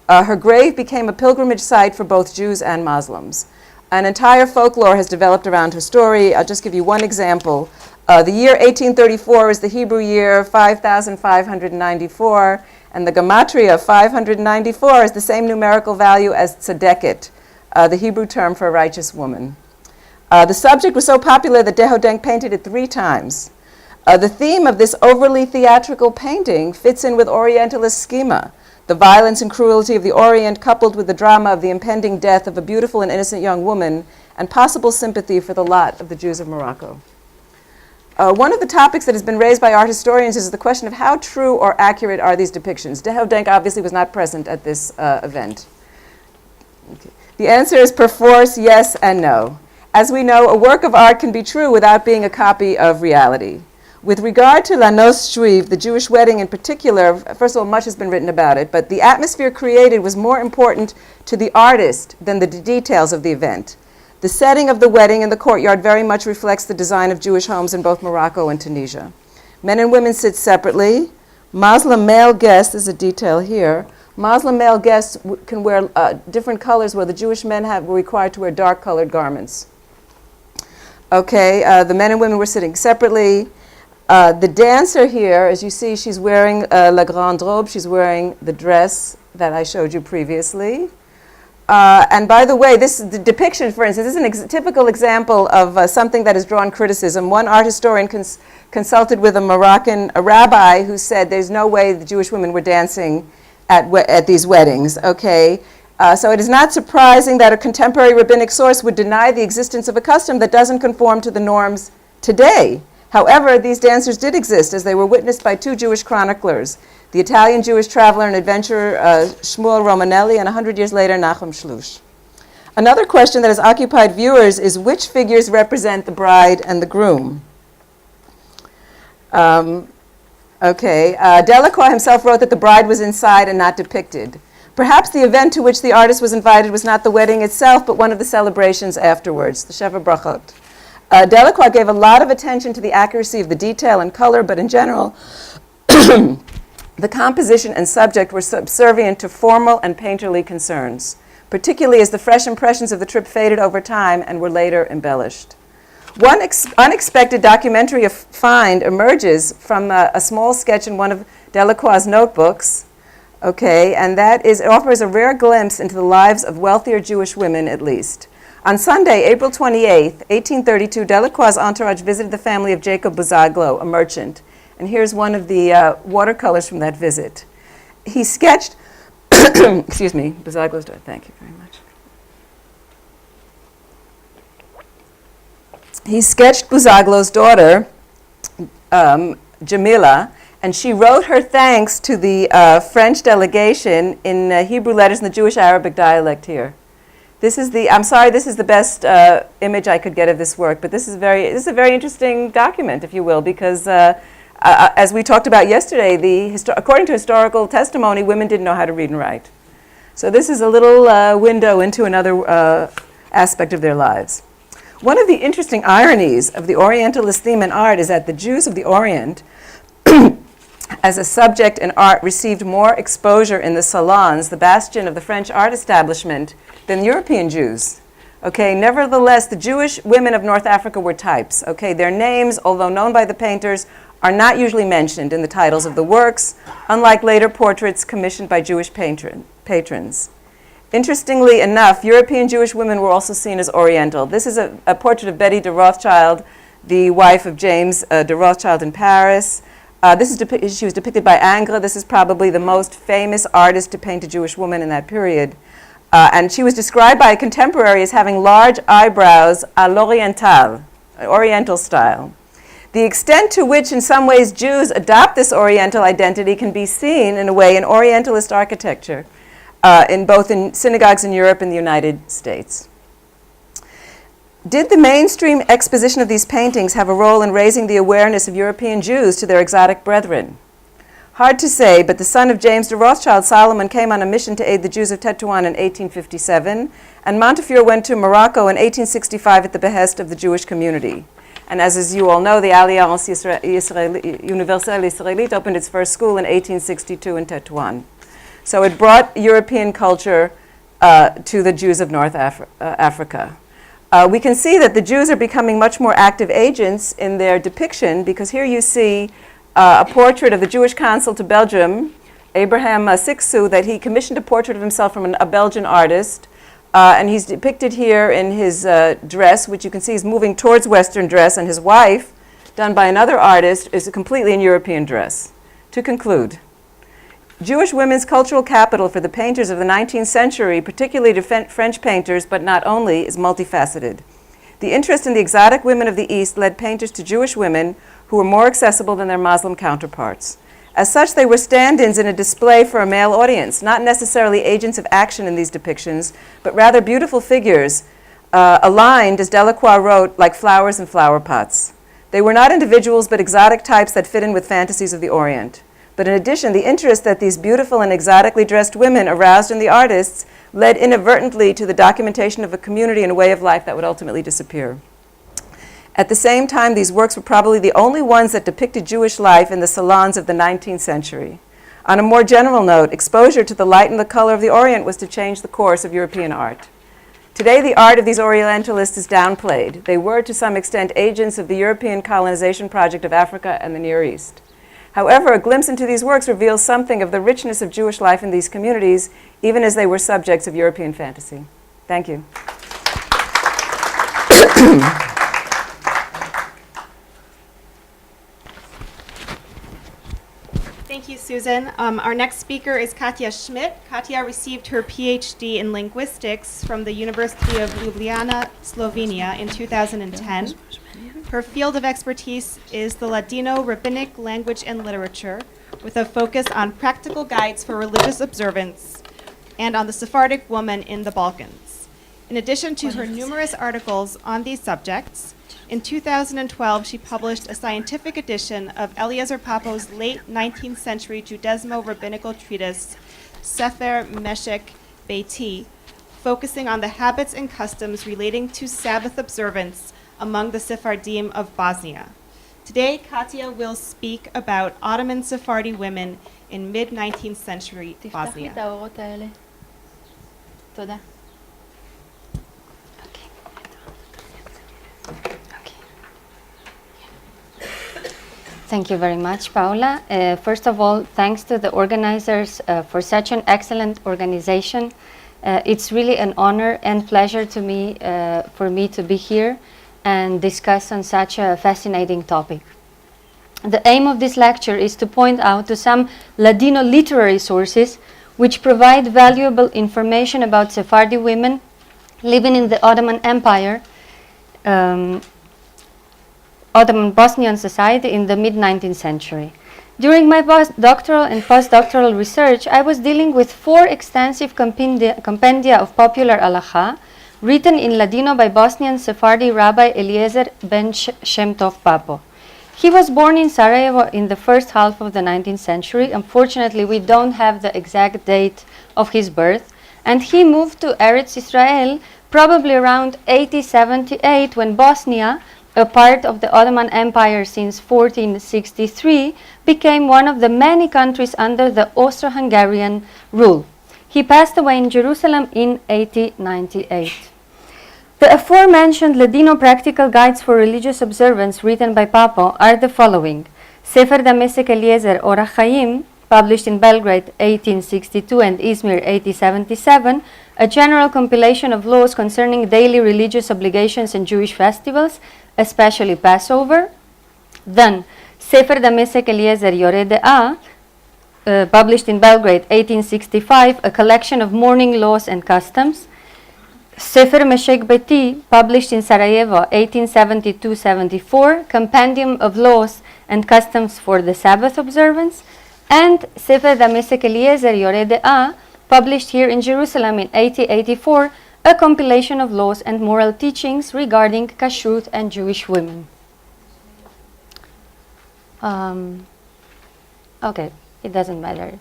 Her grave became a pilgrimage site for both Jews and Muslims. An entire folklore has developed around her story. I'll just give you one example. The year 1834 is the Hebrew year 5,594, and the gematria of 594 is the same numerical value as tzedeket, the Hebrew term for a righteous woman. The subject was so popular that de Hodenc painted it 3 times. The theme of this overly theatrical painting fits in with Orientalist schema, the violence and cruelty of the Orient coupled with the drama of the impending death of a beautiful and innocent young woman and possible sympathy for the lot of the Jews of Morocco. One of the topics that has been raised by art historians is the question of how true or accurate are these depictions. De Hodenc obviously was not present at this event. Okay. The answer is perforce yes and no. As we know, a work of art can be true without being a copy of reality. With regard to La Noce Juive, the Jewish wedding in particular, first of all, much has been written about it, but the atmosphere created was more important to the artist than the details of the event. The setting of the wedding in the courtyard very much reflects the design of Jewish homes in both Morocco and Tunisia. Men and women sit separately. Muslim male guests, there's a detail here, Muslim male guests can wear different colors, where the Jewish men were required to wear dark-colored garments. Okay, the men and women were sitting separately. The dancer here, as you see, she's wearing la grande robe. She's wearing the dress that I showed you previously. And by the way, this is the depiction, for instance, this is a typical example of something that has drawn criticism. One art historian consulted with a rabbi who said there's no way the Jewish women were dancing at these weddings, okay? So it is not surprising that a contemporary rabbinic source would deny the existence of a custom that doesn't conform to the norms today. However, these dancers did exist, as they were witnessed by two Jewish chroniclers, the Italian Jewish traveler and adventurer Shmuel Romanelli, and 100 years later, Nachum Shlush. Another question that has occupied viewers is which figures represent the bride and the groom? Delacroix himself wrote that the bride was inside and not depicted. Perhaps the event to which the artist was invited was not the wedding itself, but one of the celebrations afterwards, the Sheva Brachot. Delacroix gave a lot of attention to the accuracy of the detail and color, but in general, the composition and subject were subservient to formal and painterly concerns, particularly as the fresh impressions of the trip faded over time and were later embellished. One unexpected documentary find emerges from a small sketch in one of Delacroix's notebooks, and it offers a rare glimpse into the lives of wealthier Jewish women, at least. On Sunday, April 28, 1832, Delacroix's entourage visited the family of Jacob Buzaglo, a merchant. And here's one of the watercolors from that visit. He sketched, excuse me, Buzaglo's daughter, thank you very much. He sketched Buzaglo's daughter, Jamila, and she wrote her thanks to the French delegation in Hebrew letters in the Jewish Arabic dialect here. This is the best image I could get of this work, but this is a very interesting document, if you will, because as we talked about yesterday, according to historical testimony, women didn't know how to read and write. So this is a little window into another aspect of their lives. One of the interesting ironies of the Orientalist theme in art is that the Jews of the Orient, as a subject in art, received more exposure in the salons, the bastion of the French art establishment, than European Jews. Nevertheless, the Jewish women of North Africa were types. Their names, although known by the painters, are not usually mentioned in the titles of the works, unlike later portraits commissioned by Jewish patrons. Interestingly enough, European Jewish women were also seen as Oriental. This is a portrait of Betty de Rothschild, the wife of James de Rothschild in Paris. She was depicted by Ingres. This is probably the most famous artist to paint a Jewish woman in that period. And she was described by a contemporary as having large eyebrows à l'orientale, Oriental style. The extent to which, in some ways, Jews adopt this Oriental identity can be seen, in a way, in Orientalist architecture, both in synagogues in Europe and the United States. Did the mainstream exposition of these paintings have a role in raising the awareness of European Jews to their exotic brethren? Hard to say, but the son of James de Rothschild, Solomon, came on a mission to aid the Jews of Tetuan in 1857, and Montefiore went to Morocco in 1865 at the behest of the Jewish community. And as you all know, the Alliance Universelle Israélite opened its first school in 1862 in Tetuan. So it brought European culture to the Jews of North Africa. We can see that the Jews are becoming much more active agents in their depiction, because here you see a portrait of the Jewish consul to Belgium, Abraham Sixou, that he commissioned a portrait of himself from a Belgian artist. And he's depicted here in his dress, which you can see is moving towards Western dress, and his wife, done by another artist, is completely in European dress. To conclude, Jewish women's cultural capital for the painters of the 19th century, particularly to French painters, but not only, is multifaceted. The interest in the exotic women of the East led painters to Jewish women who were more accessible than their Muslim counterparts. As such, they were stand-ins in a display for a male audience, not necessarily agents of action in these depictions, but rather beautiful figures, aligned, as Delacroix wrote, like flowers in flower pots. They were not individuals, but exotic types that fit in with fantasies of the Orient. But in addition, the interest that these beautiful and exotically dressed women aroused in the artists led inadvertently to the documentation of a community and a way of life that would ultimately disappear. At the same time, these works were probably the only ones that depicted Jewish life in the salons of the 19th century. On a more general note, exposure to the light and the color of the Orient was to change the course of European art. Today, the art of these Orientalists is downplayed. They were, to some extent, agents of the European colonization project of Africa and the Near East. However, a glimpse into these works reveals something of the richness of Jewish life in these communities, even as they were subjects of European fantasy. Thank you. Thank you, Susan. Our next speaker is Katja Šmid. Katja received her PhD in linguistics from the University of Ljubljana, Slovenia in 2010. Her field of expertise is the Ladino rabbinic language and literature, with a focus on practical guides for religious observance and on the Sephardic woman in the Balkans. In addition to her numerous articles on these subjects, in 2012, she published a scientific edition of Eliezer Papo's late 19th century Judaismo-rabbinical treatise, Sefer Meshech Beiti, focusing on the habits and customs relating to Sabbath observance among the Sephardim of Bosnia. Today, Katja will speak about Ottoman Sephardi women in mid-19th century Bosnia. תודה. Thank you very much, Paola. First of all, thanks to the organizers for such an excellent organization. It's really an honor and pleasure to me, for me to be here and discuss on such a fascinating topic. The aim of this lecture is to point out to some Ladino literary sources which provide valuable information about Sephardi women living in the Ottoman Empire, Ottoman Bosnian society in the mid-19th century. During my doctoral and postdoctoral research, I was dealing with 4 extensive compendia of popular halacha written in Ladino by Bosnian Sephardi Rabbi Eliezer ben Shem Tov Papo. He was born in Sarajevo in the first half of the 19th century. Unfortunately, we don't have the exact date of his birth, and he moved to Eretz Israel probably around 8078 when Bosnia, a part of the Ottoman Empire since 1463, became one of the many countries under the Austro-Hungarian rule. He passed away in Jerusalem in 1898. The aforementioned Ladino practical guides for religious observance written by Papo are the following: Sefer Damesek Eliezer Orach Chaim, published in Belgrade 1862 and Izmir 1877, a general compilation of laws concerning daily religious obligations and Jewish festivals, especially Passover. Then, Sefer Damesek Eliezer Yoreh De'ah, published in Belgrade 1865, a collection of mourning laws and customs. Sefer Meshech Beiti, published in Sarajevo 1872-74, compendium of laws and customs for the Sabbath observance. And Sefer Damesek Eliezer Yoreh De'ah, published here in Jerusalem in 1884, a compilation of laws and moral teachings regarding kashrut and Jewish women. Okay, it doesn't matter.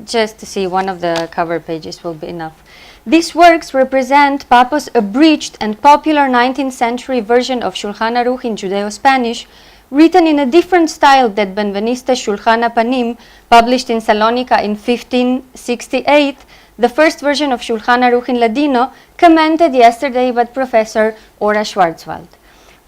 Just to see one of the cover pages will be enough. These works represent Papo's abridged and popular 19th century version of Shulchan Aruch in Judeo-Spanish, written in a different style than Benveniste's Shulchan Apanim, published in Salonika in 1568, the first version of Shulchan Aruch in Ladino, commented yesterday by Professor Ora Schwarzwald.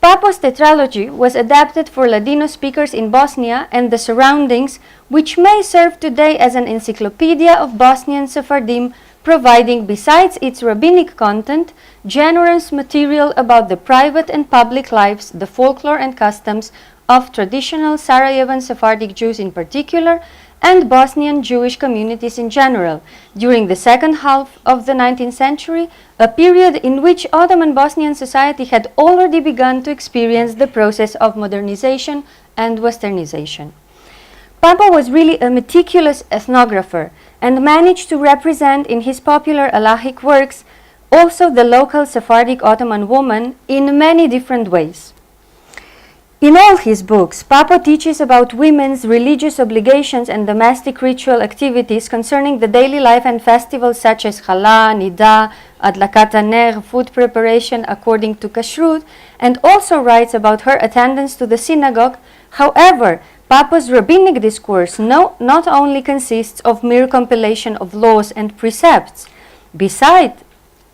Papo's tetralogy was adapted for Ladino speakers in Bosnia and the surroundings, which may serve today as an encyclopedia of Bosnian Sephardim, providing, besides its rabbinic content, generous material about the private and public lives, the folklore and customs of traditional Sarajevan Sephardic Jews in particular, and Bosnian Jewish communities in general, during the second half of the 19th century, a period in which Ottoman Bosnian society had already begun to experience the process of modernization and westernization. Papo was really a meticulous ethnographer and managed to represent in his popular halachic works also the local Sephardic Ottoman woman in many different ways. In all his books, Papo teaches about women's religious obligations and domestic ritual activities concerning the daily life and festivals such as Chala, Nida, Adlakat HaNer, food preparation according to Kashrut, and also writes about her attendance to the synagogue. However, Papa's rabbinic discourse not only consists of mere compilation of laws and precepts, besides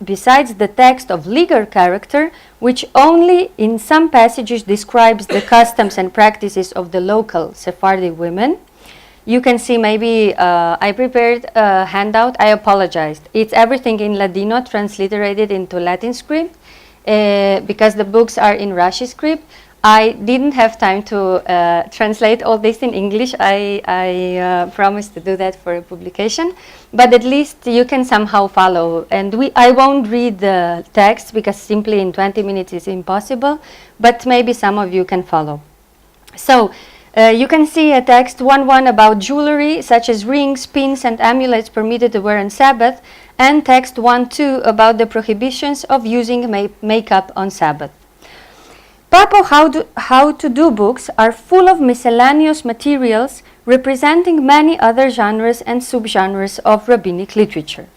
the text of legal character, which only in some passages describes the customs and practices of the local Sephardi women. You can see maybe I prepared a handout. I apologized. It's everything in Ladino transliterated into Latin script because the books are in Rashi script. I didn't have time to translate all this in English. I promised to do that for a publication, but at least you can somehow follow. And I won't read the text because simply in 20 minutes is impossible, but maybe some of you can follow. So you can see a text 1:1 about jewelry such as rings, pins, and amulets permitted to wear on Sabbath, and text 1:2 about the prohibitions of using makeup on Sabbath. Papo How to Do books are full of miscellaneous materials representing many other genres and subgenres of rabbinic literature.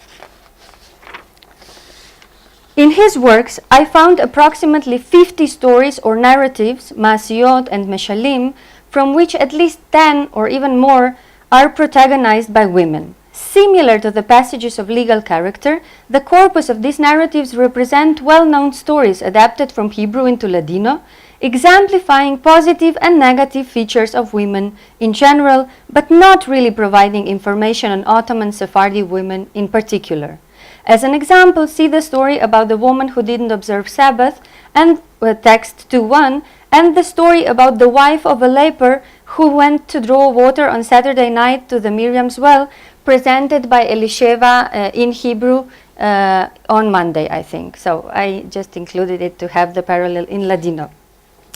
In his works, I found approximately 50 stories or narratives, Maasiyot and Meshalim, from which at least 10 or even more are protagonized by women. Similar to the passages of legal character, the corpus of these narratives represent well-known stories adapted from Hebrew into Ladino, exemplifying positive and negative features of women in general, but not really providing information on Ottoman Sephardi women in particular. As an example, see the story about the woman who didn't observe Sabbath, and text 2:1, and the story about the wife of a leper who went to draw water on Saturday night to the Miriam's well, presented by Elisheva in Hebrew on Monday, I think. So I just included it to have the parallel in Ladino.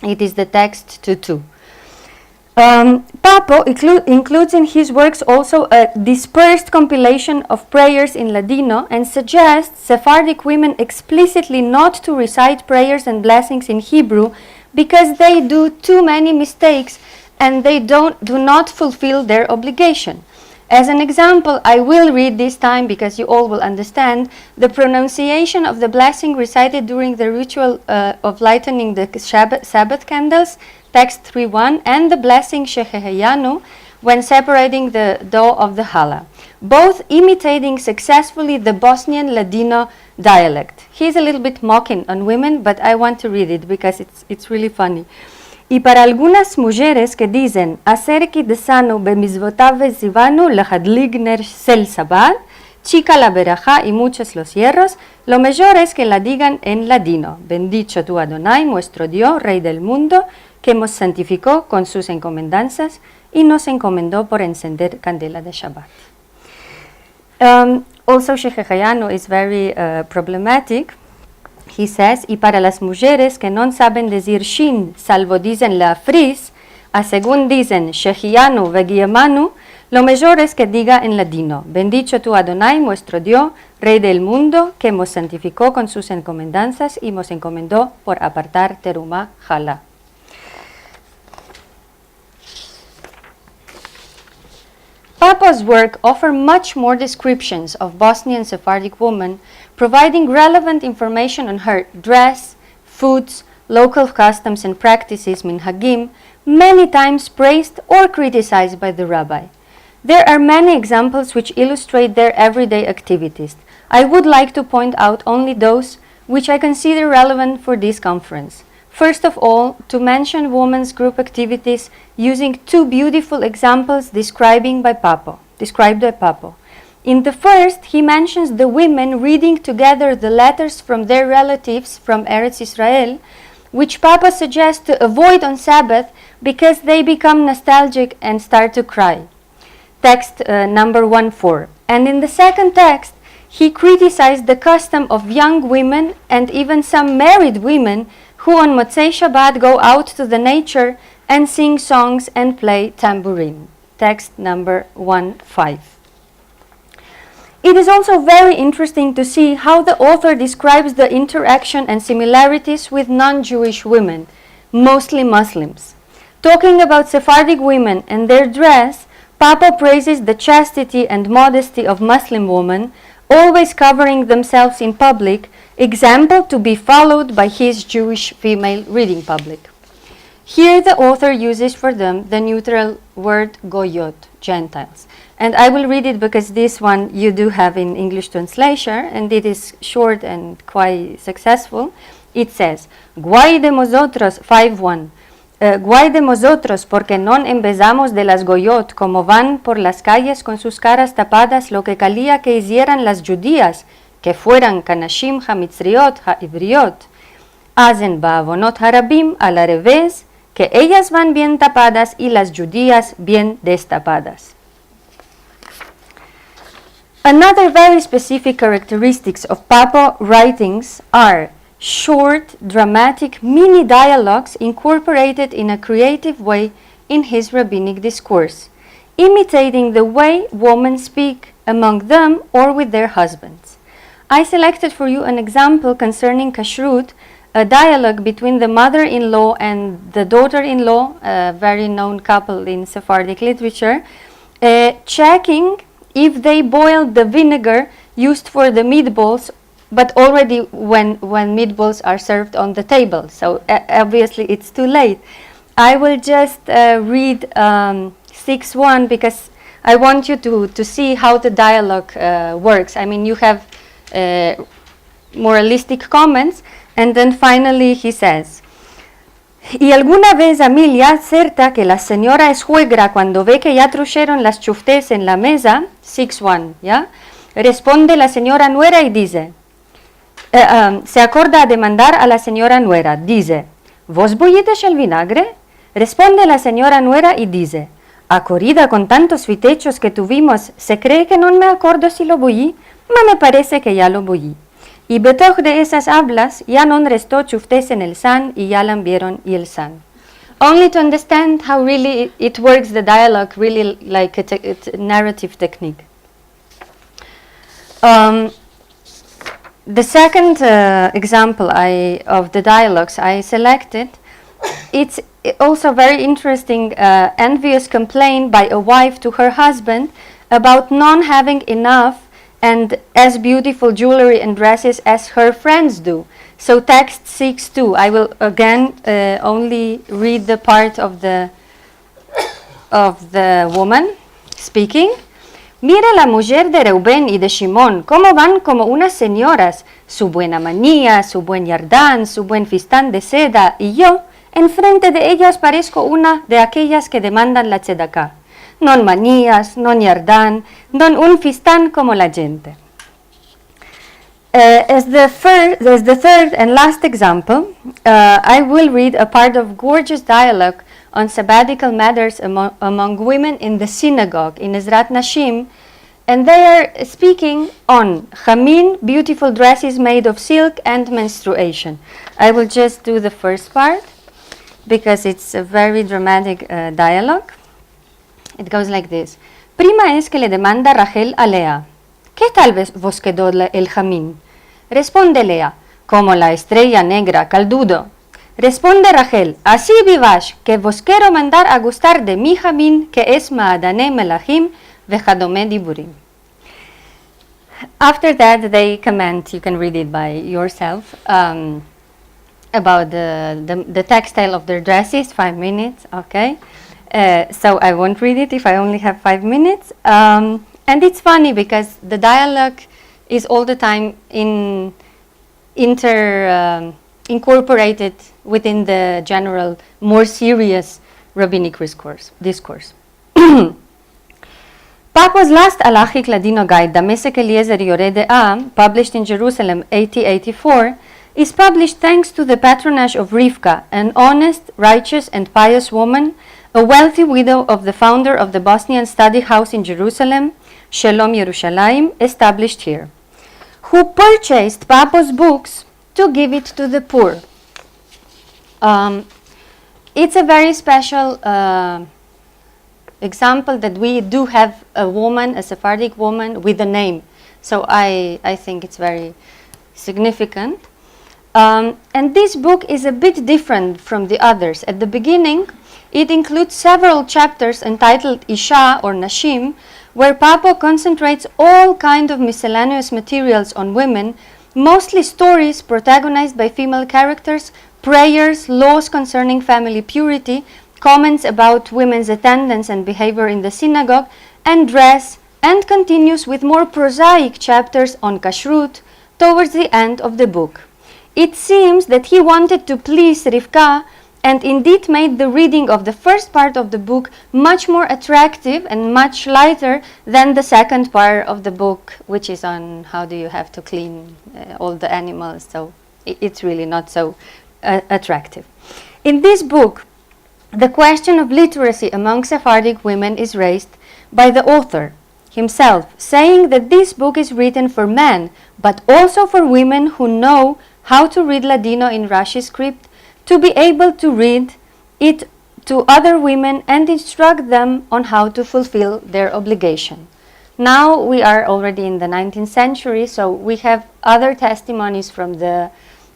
It is the text 2:2. Papo includes in his works also a dispersed compilation of prayers in Ladino and suggests Sephardic women explicitly not to recite prayers and blessings in Hebrew because they do too many mistakes and they do not fulfill their obligation. As an example, I will read this time because you all will understand the pronunciation of the blessing recited during the ritual of lighting the Sabbath candles, text 3:1, and the blessing Sheheheyanu when separating the dough of the challah, both imitating successfully the Bosnian Ladino dialect. He's a little bit mocking on women, but I want to read it because it's really funny. Y para algunas mujeres que dicen acerca de sano bemizvotav zivanu lehadligner sel sabat, chica la verajá y muchos los hierros, lo mejor es que la digan en ladino. Bendito tu Adonai, nuestro Dios, Rey del mundo, que nos santificó con sus encomendanzas y nos encomendó por encender candela de Shabbat. Also, Sheheheyanu is very problematic. He says, y para las mujeres que no saben decir shin, salvo dicen la fris, a según dicen Shehianu vegiemanu, lo mejor es que diga en ladino, bendito tu Adonai, nuestro Dios, Rey del mundo, que nos santificó con sus encomendanzas y nos encomendó por apartar terumá jalá. Papa's work offers much more descriptions of Bosnian Sephardic women, providing relevant information on her dress, foods, local customs and practices, minhagim, many times praised or criticized by the rabbi. There are many examples which illustrate their everyday activities. I would like to point out only those which I consider relevant for this conference. First of all, to mention women's group activities using two beautiful examples described by Papo. In the first, he mentions the women reading together the letters from their relatives from Eretz Israel, which Papa suggests to avoid on Sabbath because they become nostalgic and start to cry. Text number 1:4. And in the second text, he criticized the custom of young women and even some married women who on Motzei Shabbat go out to the nature and sing songs and play tambourine. Text number 1:5. It is also very interesting to see how the author describes the interaction and similarities with non-Jewish women, mostly Muslims. Talking about Sephardic women and their dress, Papa praises the chastity and modesty of Muslim women, always covering themselves in public, example to be followed by his Jewish female reading public. Here the author uses for them the neutral word goyot, Gentiles. And I will read it because this one you do have in English translation, and it is short and quite successful. It says, Guay de nosotros, 5:1. Guay de nosotros porque non empezamos de las goyot como van por las calles con sus caras tapadas lo que calía que hicieran las judías, que fueran kanashim hamitzriot haibriot. Hacen baavonot harabim al revés, que ellas van bien tapadas y las judías bien destapadas. Another very specific characteristics of Papal writings are short, dramatic mini dialogues incorporated in a creative way in his rabbinic discourse, imitating the way women speak among them or with their husbands. I selected for you an example concerning kashrut, a dialogue between the mother-in-law and the daughter-in-law, a very known couple in Sephardic literature, checking if they boiled the vinegar used for the meatballs, but already when meatballs are served on the table. So obviously it's too late. I will just read 6:1 because I want you to see how the dialogue works. I mean, you have moralistic comments, and then finally he says, y alguna vez Amelia acerta que la señora es juegra cuando ve que ya trujeron las chuftés en la mesa, 6:1, ¿ya? Responde la señora nuera y dice, se acorda a demandar a la señora nuera, dice, ¿vos bollites el vinagre? Responde la señora nuera y dice, a corrida con tantos fitechos que tuvimos, ¿se cree que no me acuerdo si lo bollí? Ma me parece que ya lo bollí. Y betoch de esas hablas, ya non restó chuftés en el san y ya lambieron y el san. Only to understand how really it works, the dialogue, really like a narrative technique. The second example of the dialogues I selected, it's also very interesting envious complaint by a wife to her husband about not having enough and as beautiful jewelry and dresses as her friends do. So text 6:2. I will again only read the part of the woman speaking. Mira la mujer de Reuben y de Shimón, cómo van como unas señoras, su buena manía, su buen yardán, su buen fistán de seda, y yo, enfrente de ellas parezco una de aquellas que demandan la tzedaká. Non manías, non yardán, non un fistán como la gente. As the third and last example, I will read a part of gorgeous dialogue on sabbatical matters among women in the synagogue in Ezrat Nashim, and they are speaking on chamin, beautiful dresses made of silk, and menstruation. I will just do the first part because it's a very dramatic dialogue. It goes like this. Prima es que le demanda Rachel a Lea, ¿qué tal vez vos quedó el jamín? Responde Lea, como la estrella negra caldudo. Responde Rachel, así vivash, que vos quiero mandar a gustar de mi jamín, que es ma'adane melachim vechadome diburim. After that, they comment, you can read it by yourself, about the textile of their dresses, 5 minutes, okay? So I won't read it if I only have 5 minutes. And it's funny because the dialogue is all the time incorporated within the general, more serious rabbinic discourse. Papa's last halachic Ladino guide, Damesek Eliezer Yoreh De'ah, published in Jerusalem 1884, is published thanks to the patronage of Rivka, an honest, righteous, and pious woman, a wealthy widow of the founder of the Bosnian study house in Jerusalem, Shalom Yerushalayim, established here, who purchased Papa's books to give it to the poor. It's a very special example that we do have a woman, a Sephardic woman, with a name. So I think it's very significant. And this book is a bit different from the others. At the beginning, it includes several chapters entitled Isha or Nashim, where Papa concentrates all kind of miscellaneous materials on women, mostly stories protagonized by female characters, prayers, laws concerning family purity, comments about women's attendance and behavior in the synagogue, and dress, and continues with more prosaic chapters on kashrut towards the end of the book. It seems that he wanted to please Rivka and indeed made the reading of the first part of the book much more attractive and much lighter than the second part of the book, which is on how do you have to clean all the animals. So it's really not so attractive. In this book, the question of literacy among Sephardic women is raised by the author himself, saying that this book is written for men, but also for women who know how to read Ladino in Rashi script, to be able to read it to other women and instruct them on how to fulfill their obligation. Now we are already in the 19th century, so we have other testimonies from the,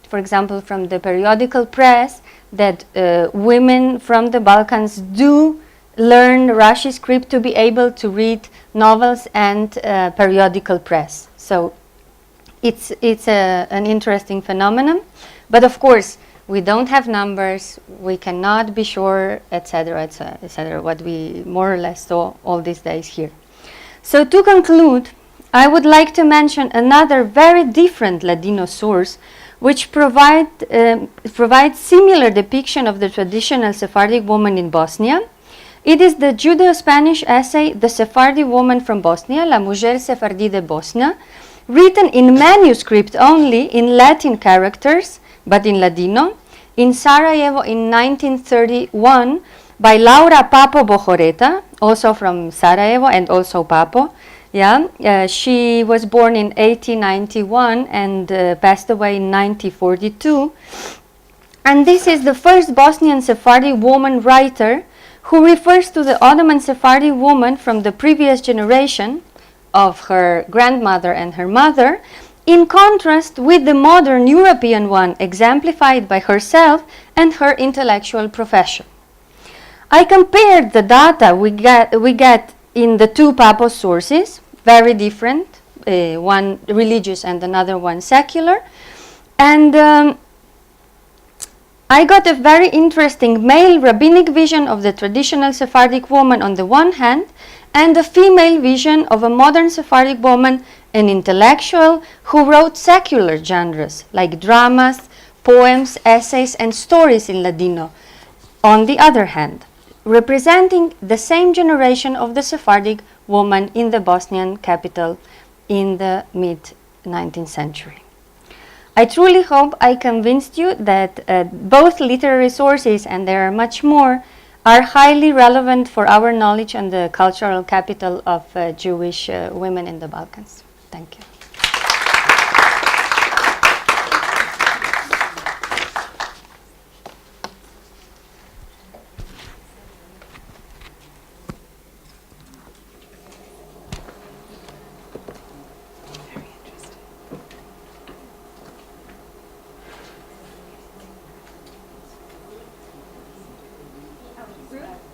for example, from the periodical press, that women from the Balkans do learn Rashi script to be able to read novels and periodical press. So it's an interesting phenomenon, but of course we don't have numbers, we cannot be sure, etc., etc., what we more or less saw all these days here. So to conclude, I would like to mention another very different Ladino source which provides similar depiction of the traditional Sephardic woman in Bosnia. It is the Judeo-Spanish essay, The Sephardi Woman from Bosnia, La Mujer Sephardi de Bosnia, written in manuscript only in Latin characters, but in Ladino, in Sarajevo in 1931 by Laura Papo Bojoreta, also from Sarajevo and also Papo. She was born in 1891 and passed away in 1942. And this is the first Bosnian Sephardi woman writer who refers to the Ottoman Sephardi woman from the previous generation of her grandmother and her mother, in contrast with the modern European one exemplified by herself and her intellectual profession. I compared the data we get in the two Papo sources, very different, one religious and another one secular, and I got a very interesting male rabbinic vision of the traditional Sephardic woman on the one hand, and a female vision of a modern Sephardic woman, an intellectual who wrote secular genres like dramas, poems, essays, and stories in Ladino, on the other hand, representing the same generation of the Sephardic woman in the Bosnian capital in the mid-19th century. I truly hope I convinced you that both literary sources, and there are much more, are highly relevant for our knowledge on the cultural capital of Jewish women in the Balkans. Thank you.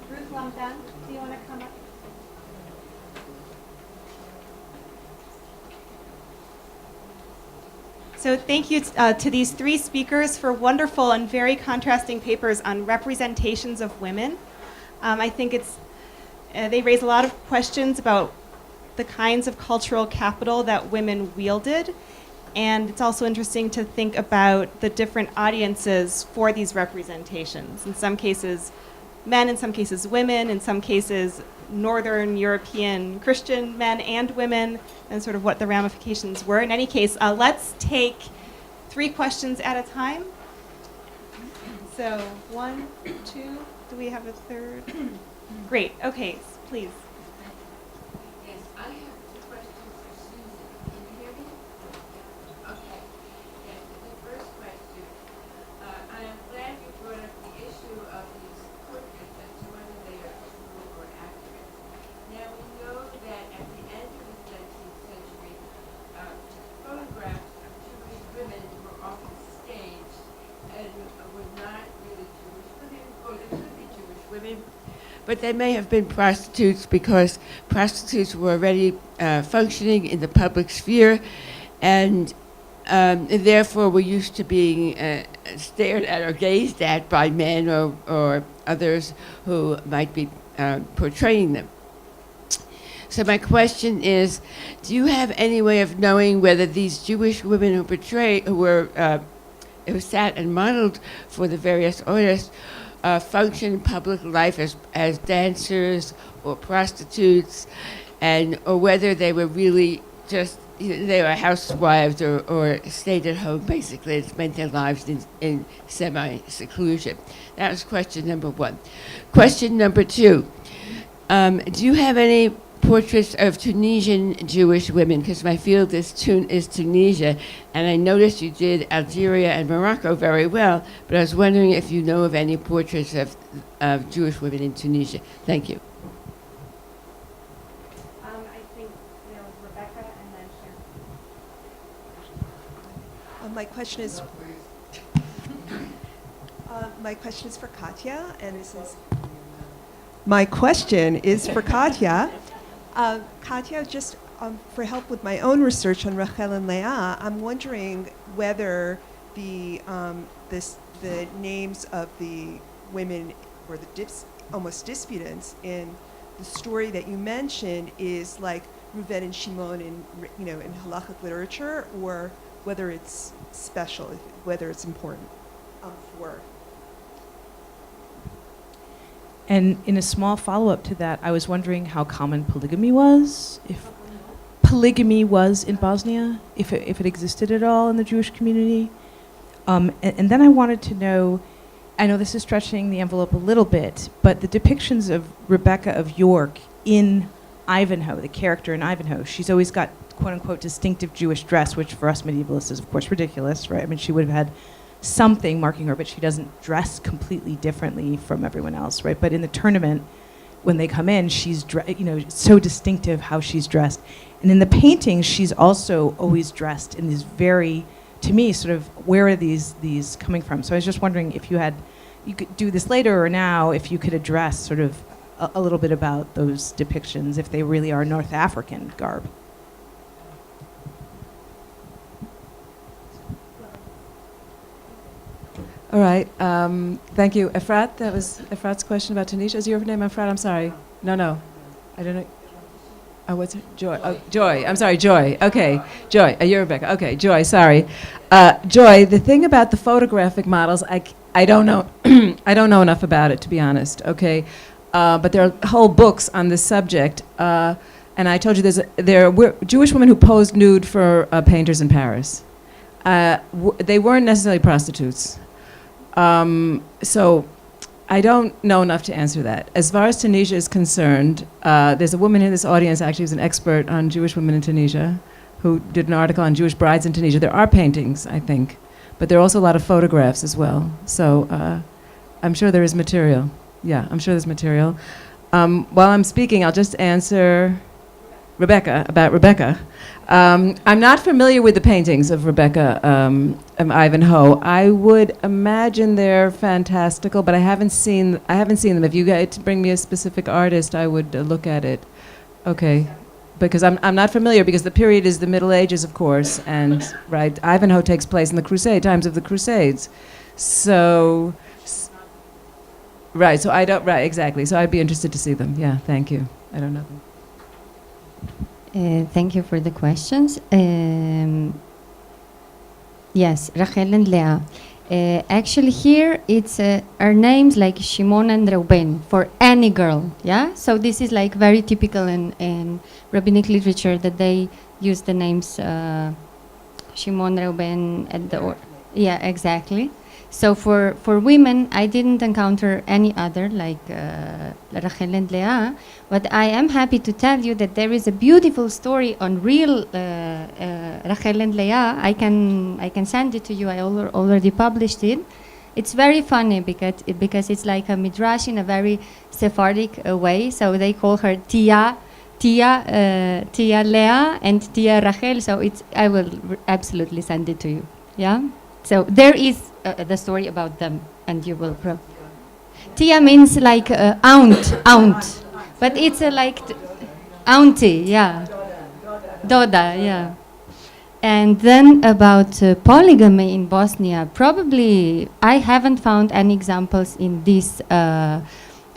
Ruth Lamdan, do you want to come up? So thank you to these three speakers for wonderful and very contrasting papers on representations of women. I think they raise a lot of questions about the kinds of cultural capital that women wielded, and it's also interesting to think about the different audiences for these representations. In some cases, men, in some cases, women, in some cases, Northern European Christian men and women, and sort of what the ramifications were. In any case, let's take 3 questions at a time. So 1, 2, do we have a third? Great, okay, please. Yes, I have a question for Susan. Can you hear me? Okay. Yes, the first question. I am glad you brought up the issue of these portraits as to whether they are true or accurate. Now, we know that at the end of the 19th century, photographs of Jewish women were often staged and were not really Jewish women, or they could be Jewish women, but they may have been prostitutes because prostitutes were already functioning in the public sphere, and therefore, we're used to being stared at or gazed at by men or others who might be portraying them. So my question is, do you have any way of knowing whether these Jewish women who sat and modeled for the various artists function in public life as dancers or prostitutes, or whether they were really just, they were housewives or stayed at home, basically, and spent their lives in semi-seclusion? That was question number one. Question number two, do you have any portraits of Tunisian Jewish women? Because my field is Tunisia, and I noticed you did Algeria and Morocco very well, but I was wondering if you know of any portraits of Jewish women in Tunisia. Thank you. I think there was Rebecca and then Sharon. My question is for Katja, and this is my question is for Katja. Katja, just for help with my own research on Rachel and Leah, I'm wondering whether the names of the women or the almost disputants in the story that you mentioned is like Reuven and Shimon in halachic literature, or whether it's special, whether it's important for. And in a small follow-up to that, I was wondering how common polygamy was, if polygamy was in Bosnia, if it existed at all in the Jewish community. And then I wanted to know, I know this is stretching the envelope a little bit, but the depictions of Rebecca of York in Ivanhoe, the character in Ivanhoe, she's always got quote-unquote distinctive Jewish dress, which for us medievalists is of course ridiculous, right? I mean, she would have had something marking her, but she doesn't dress completely differently from everyone else, right? But in the tournament, when they come in, she's so distinctive how she's dressed. And in the paintings, she's also always dressed in these very, to me, sort of, where are these coming from? So I was just wondering if you could do this later or now, if you could address sort of a little bit about those depictions, if they really are North African garb. All right. Thank you. Efrat, that was Efrat's question about Tunisia. Is your name Efrat? I'm sorry. No. I don't know. Oh, what's it? Joy. Oh, Joy. I'm sorry, Joy. Okay. Joy. You're Rebecca. Okay, Joy, sorry. Joy, the thing about the photographic models, I don't know I don't know enough about it, to be honest, okay? But there are whole books on this subject. And I told you there were Jewish women who posed nude for painters in Paris. They weren't necessarily prostitutes. So I don't know enough to answer that. As far as Tunisia is concerned, there's a woman in this audience actually who's an expert on Jewish women in Tunisia who did an article on Jewish brides in Tunisia. There are paintings, I think, but there are also a lot of photographs as well. So I'm sure there is material. Yeah, I'm sure there's material. While I'm speaking, I'll just answer about Rebecca. I'm not familiar with the paintings of Rebecca Ivanhoe. I would imagine they're fantastical, but I haven't seen them. If you guys bring me a specific artist, I would look at it. Okay, because I'm not familiar, because the period is the Middle Ages, of course, and right, Ivanhoe takes place in the times of the Crusades. So, right. So I don't. Right, exactly. So I'd be interested to see them. Yeah, thank you. I don't know them. Thank you for the questions. Yes, Rachel and Leah. Actually here it's our names like Shimon and Reuben for any girl, yeah? So this is like very typical in rabbinic literature that they use the names Shimon, Reuben at the yeah, exactly. So for women, I didn't encounter any other like Rachel and Leah, but I am happy to tell you that there is a beautiful story on real Rachel and Leah. I can send it to you. I already published it. It's very funny because it's like a midrash in a very Sephardic way. So they call her Tia Leah and Tia Rachel. So I will absolutely send it to you. Yeah. So there is the story about them, and you will. Tia means like aunt, but it's like auntie, yeah. Doda, yeah. And then about polygamy in Bosnia, probably I haven't found any examples in this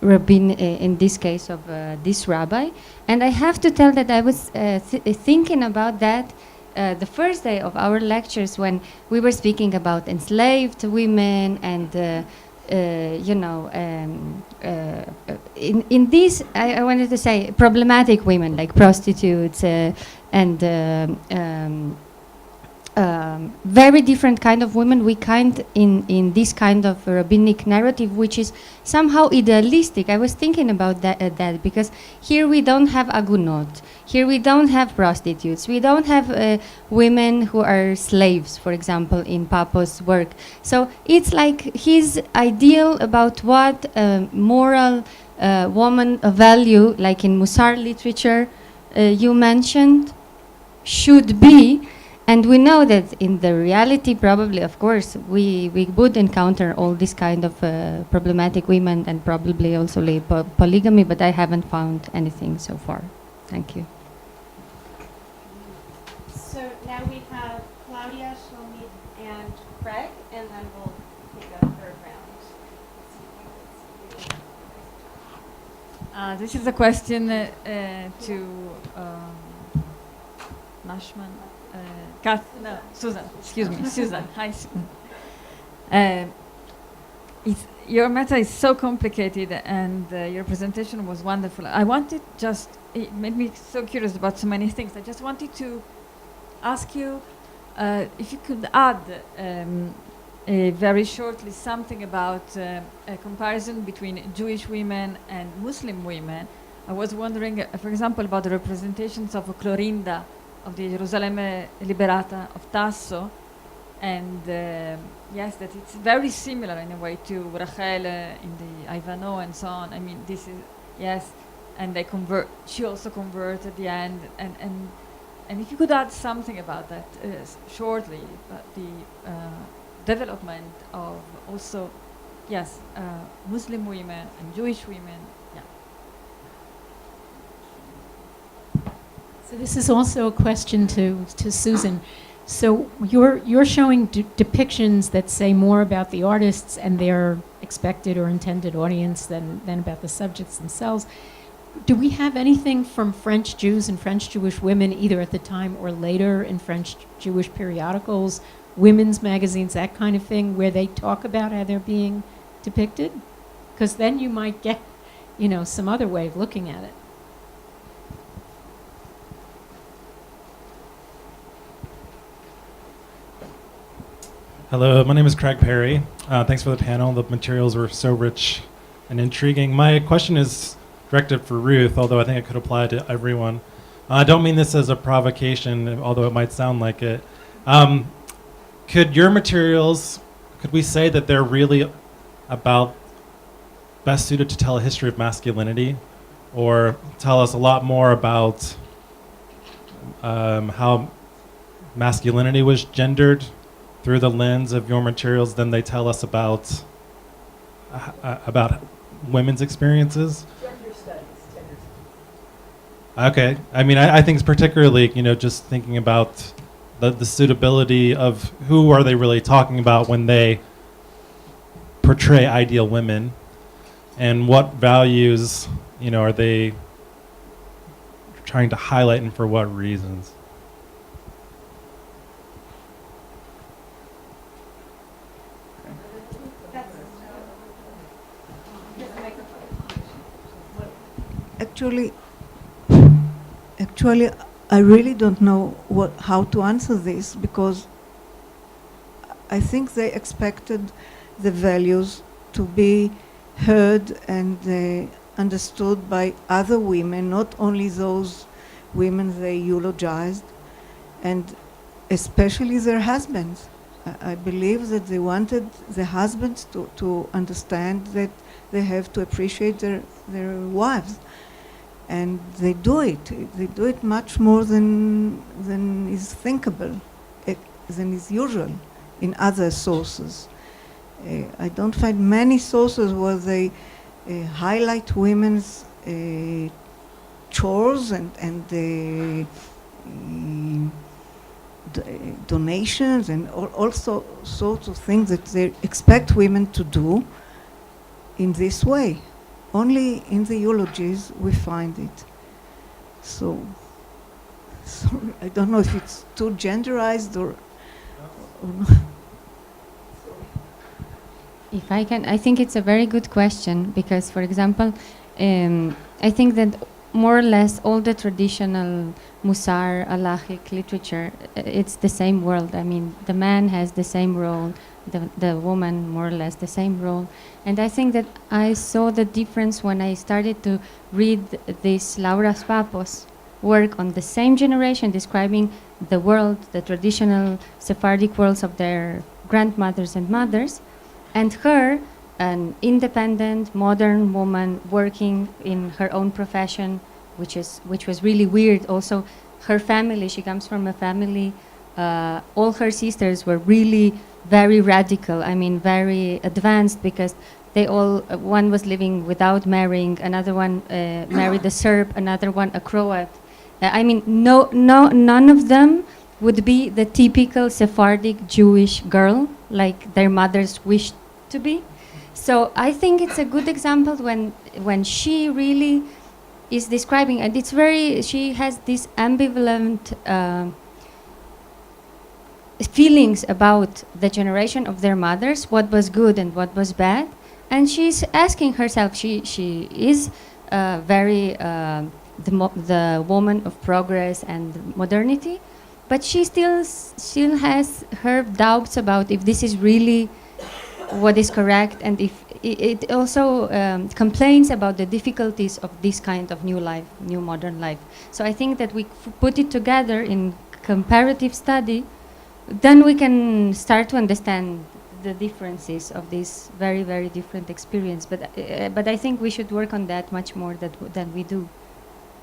in this case of this rabbi. And I have to tell that I was thinking about that the first day of our lectures when we were speaking about enslaved women and in this I wanted to say problematic women like prostitutes and very different kind of women we kind in this kind of rabbinic narrative, which is somehow idealistic. I was thinking about that because here we don't have agunot, here we don't have prostitutes, we don't have women who are slaves, for example, in Papo's work. So it's like his ideal about what moral woman value, like in Musar literature you mentioned, should be. And we know that in the reality, probably, of course, we would encounter all this kind of problematic women and probably also polygamy, but I haven't found anything so far. Thank you. So now we have Claudia, Šmid, and Craig, and then we'll take a third round. This is a question to Nashman. No, Susan, excuse me, Susan. Hi, Susan. Your matter is so complicated and your presentation was wonderful. It made me so curious about so many things. I just wanted to ask you if you could add very shortly something about a comparison between Jewish women and Muslim women. I was wondering, for example, about the representations of Clorinda of the Gerusalemme Liberata of Tasso, and yes, that it's very similar in a way to Rachel in the Ivano and so on. I mean, this is, yes, and they convert, she also converted at the end, and if you could add something about that shortly, about the development of also, yes, Muslim women and Jewish women. So this is also a question to Susan. So you're showing depictions that say more about the artists and their expected or intended audience than about the subjects themselves. Do we have anything from French Jews and French Jewish women, either at the time or later in French Jewish periodicals, women's magazines, that kind of thing, where they talk about how they're being depicted? Because then you might get, some other way of looking at it. Hello, my name is Craig Perry. Thanks for the panel. The materials were so rich and intriguing. My question is directed for Ruth, although I think it could apply to everyone. I don't mean this as a provocation, although it might sound like it. Could your materials, could we say that they're really about best suited to tell a history of masculinity, or tell us a lot more about how masculinity was gendered through the lens of your materials than they tell us about women's experiences? Gender studies. Okay, I mean, I think it's particularly, just thinking about the suitability of who are they really talking about when they portray ideal women, and what values, are they trying to highlight and for what reasons? Actually, I really don't know how to answer this, because I think they expected the values to be heard and understood by other women, not only those women they eulogized, and especially their husbands. I believe that they wanted the husbands to understand that they have to appreciate their wives. And they do it. They do it much more than is thinkable, than is usual in other sources. I don't find many sources where they highlight women's chores and donations and also sorts of things that they expect women to do in this way. Only in the eulogies we find it. So, sorry, I don't know if it's too genderized or not. If I can, I think it's a very good question because, for example, I think that more or less all the traditional Musar, Alahic literature, it's the same world. I mean, the man has the same role, the woman more or less the same role. And I think that I saw the difference when I started to read this Laura Spapos work on the same generation, describing the world, the traditional Sephardic worlds of their grandmothers and mothers, and her, an independent, modern woman working in her own profession, which was really weird. Also, her family, she comes from a family, all her sisters were really very radical, I mean, very advanced, because they all, one was living without marrying, another one married a Serb, another one a Croat. I mean, none of them would be the typical Sephardic Jewish girl, like their mothers wished to be. So I think it's a good example when she really is describing, and it's very, she has this ambivalent feelings about the generation of their mothers, what was good and what was bad, and she's asking herself, she is very the woman of progress and modernity, but she still has her doubts about if this is really what is correct, and if it also complains about the difficulties of this kind of new life, new modern life. So I think that we put it together in comparative study, then we can start to understand the differences of this very, very different experience. But I think we should work on that much more than we do.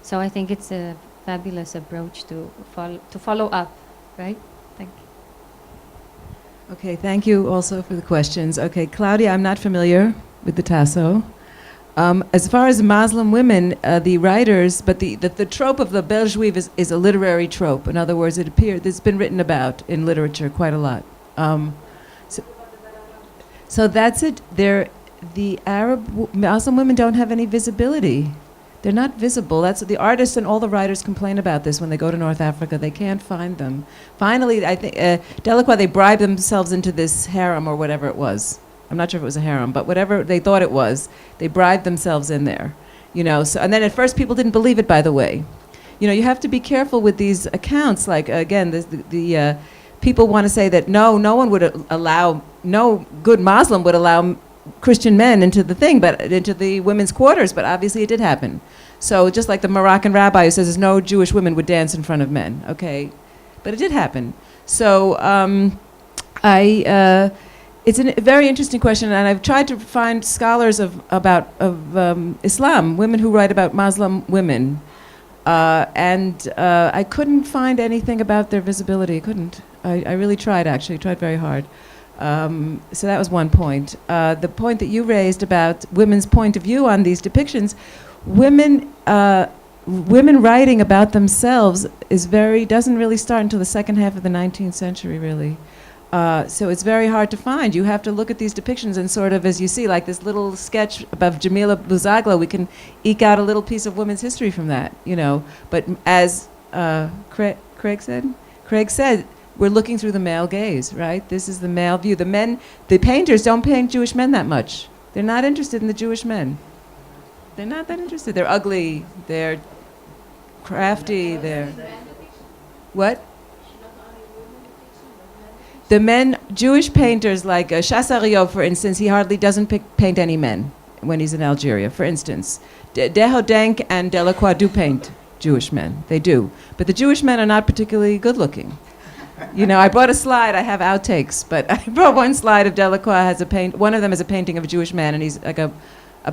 So I think it's a fabulous approach to follow up, right? Thank you. Okay, thank you also for the questions. Okay, Claudia, I'm not familiar with the Tasso. As far as Muslim women, the writers, but the trope of the belle juive is a literary trope. In other words, it's been written about in literature quite a lot. So that's it. The Arab Muslim women don't have any visibility. They're not visible. That's the artists and all the writers complain about this when they go to North Africa. They can't find them. Finally, I think Delacroix, they bribed themselves into this harem or whatever it was. I'm not sure if it was a harem, but whatever they thought it was, they bribed themselves in there. You know. So, and then at first people didn't believe it. By the way, you know, you have to be careful with these accounts. Like again, the people want to say that no one would allow, no good Muslim would allow Christian men into the thing, but into the women's quarters, but obviously it did happen. So just like the Moroccan rabbi who says no Jewish women would dance in front of men, okay? But it did happen. So it's a very interesting question, and I've tried to find scholars of Islam, women who write about Muslim women, and I couldn't find anything about their visibility. I couldn't. I really tried, actually, tried very hard. So that was one point. The point that you raised about women's point of view on these depictions, women writing about themselves doesn't really start until the second half of the 19th century, really. So it's very hard to find. You have to look at these depictions and sort of, as you see, like this little sketch about Jamila Bouzagla, we can eke out a little piece of women's history from that, you know. But as Craig said, we're looking through the male gaze, right? This is the male view. The painters don't paint Jewish men that much. They're not interested in the Jewish men. They're not that interested. They're ugly, they're crafty, they're... What? The men, Jewish painters like Chassariot, for instance, he hardly doesn't paint any men when he's in Algeria, for instance. Dehodenk and Delacroix do paint Jewish men. They do. But the Jewish men are not particularly good looking. You know, I brought a slide, I have outtakes, but I brought one slide of Delacroix one of them is a painting of a Jewish man, and he's like a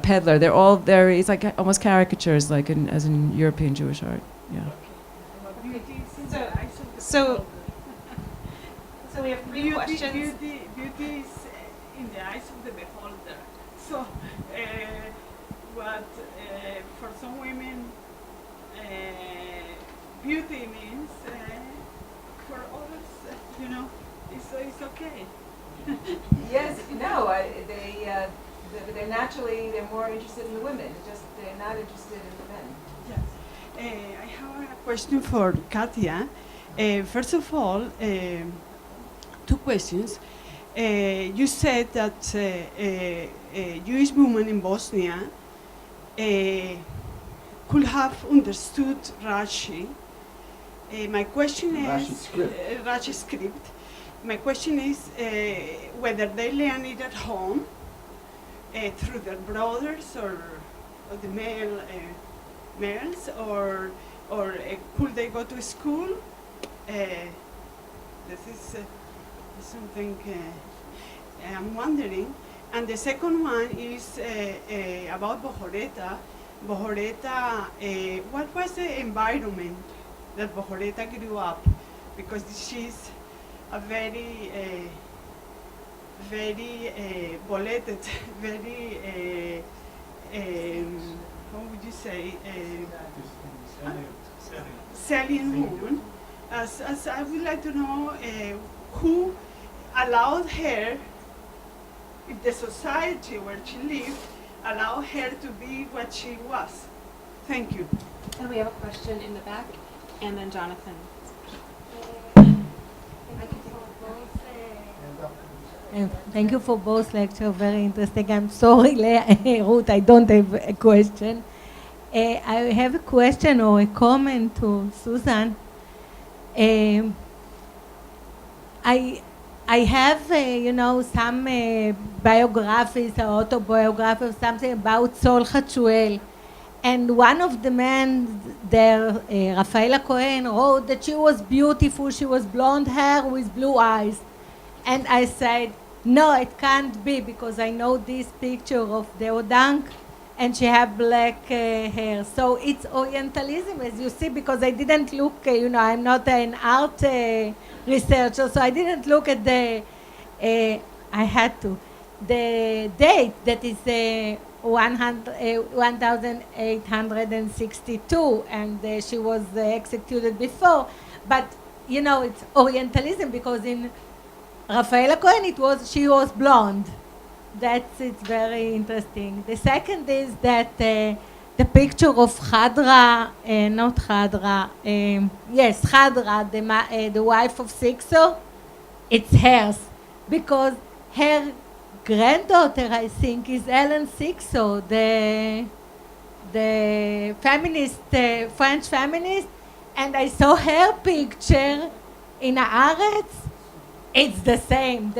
peddler. They're all it's like almost caricatures, like as in European Jewish art, yeah. So we have three questions. Beauty is in the eyes of the beholder. So what for some women beauty means for others, it's okay. Yes, no, they're naturally, they're more interested in the women, just they're not interested in the men. Yes. I have a question for Katja. First of all, two questions. You said that Jewish women in Bosnia could have understood Rashi. My question is Rashi script. My question is whether they learn it at home through their brothers or the males, or could they go to school? This is something I'm wondering. And the second one is about Bohoreta. Bohoreta, what was the environment that Bohoreta grew up? Because she's a very boleted, very, how would you say, salient woman. As I would like to know who allowed her, if the society where she lived, allowed her to be what she was. Thank you. And we have a question in the back, and then Jonathan. Thank you for both lectures, very interesting. I'm sorry, Ruth, I don't have a question. I have a question or a comment to Susan. I have, some biographies or autobiographies, something about Sol Hatchuel. And one of the men there, Rafaela Cohen, wrote that she was beautiful, she was blonde hair with blue eyes. And I said, no, it can't be, because I know this picture of the Odank, and she had black hair. So it's Orientalism, as you see, because I didn't look, I'm not an art researcher, so I didn't look at I had to. The date, that is 1862, and she was executed before. But, it's Orientalism, because in Rafaela Cohen, she was blonde. It's very interesting. The second is that the picture of Chadra, not Chadra, yes, Chadra, the wife of Sixo, it's hers, because her granddaughter, I think, is Ellen Sixo, the feminist, French feminist, and I saw her picture in Haaretz. It's the same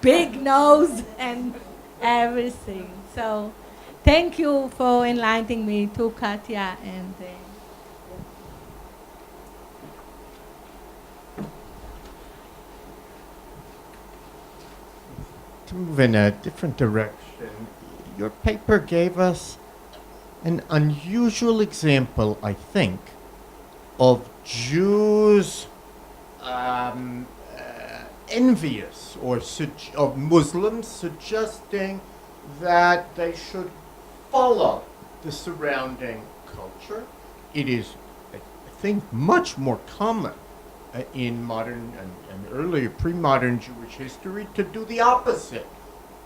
big nose and everything. So thank you for enlightening me to Katja and to move in a different direction, your paper gave us an unusual example, I think, of Jews envious of Muslims suggesting that they should follow the surrounding culture. It is, I think, much more common in modern and earlier pre-modern Jewish history to do the opposite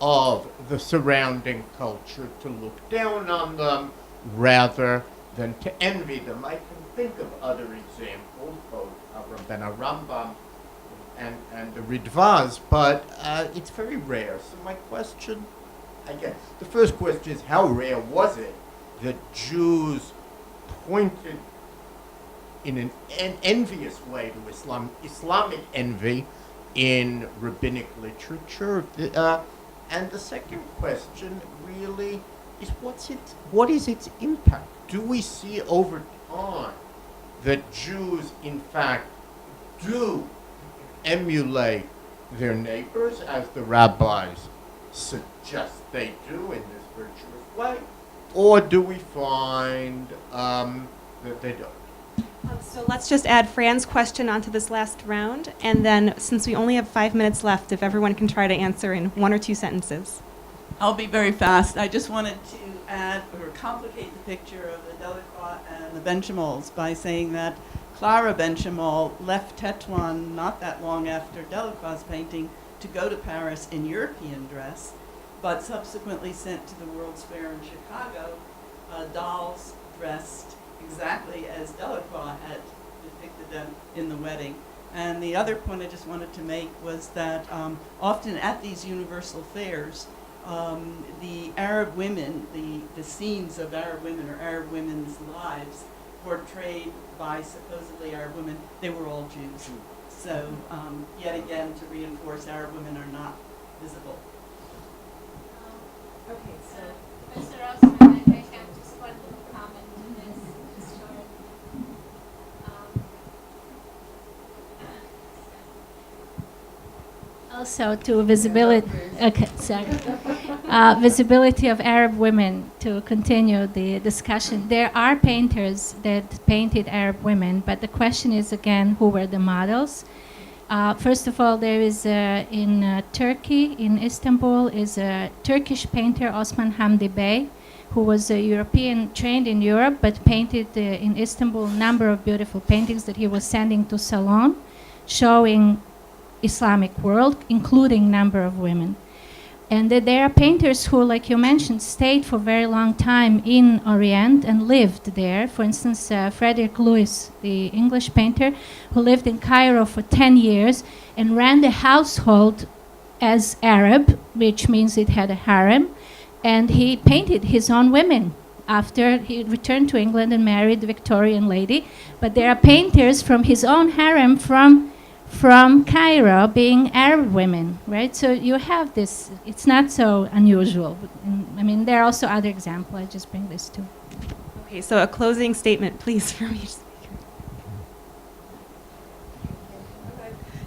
of the surrounding culture, to look down on them rather than to envy them. I can think of other examples, both Ben Rambam and the Ridvaz, but it's very rare. So my question, I guess, the first question is, how rare was it that Jews pointed in an envious way to Islamic envy in rabbinic literature? And the second question really is, what is its impact? Do we see over time that Jews, in fact, do emulate their neighbors, as the rabbis suggest they do in this virtuous way, or do we find that they don't? So let's just add Fran's question onto this last round, and then since we only have 5 minutes left, if everyone can try to answer in 1 or 2 sentences. I'll be very fast. I just wanted to add or complicate the picture of the Tartakoff and the Benjamins by saying that Clara Benchamal left Tetuan not that long after Delacroix's painting to go to Paris in European dress, but subsequently sent to the World's Fair in Chicago dolls dressed exactly as Delacroix had depicted them in the wedding. And the other point I just wanted to make was that often at these universal fairs, the Arab women, the scenes of Arab women or Arab women's lives portrayed by supposedly Arab women, they were all Jews. So yet again, to reinforce Arab women are not visible. Okay, so Mr. Osman, I have just one comment to this. Sure. Also to visibility, okay, sorry. Visibility of Arab women, to continue the discussion. There are painters that painted Arab women, but the question is again, who were the models? First of all, there is in Turkey, in Istanbul, is a Turkish painter, Osman Hamdi Bey, who was a European, trained in Europe, but painted in Istanbul a number of beautiful paintings that he was sending to Salon, showing Islamic world, including number of women. And there are painters who, like you mentioned, stayed for a very long time in Orient and lived there. For instance, Frederick Lewis, the English painter, who lived in Cairo for 10 years and ran the household as Arab, which means it had a harem, and he painted his own women after he returned to England and married the Victorian lady. But there are painters from his own harem from Cairo being Arab women, right? So you have this, it's not so unusual. I mean, there are also other examples, I just bring this too. Okay, so a closing statement, please, from each speaker.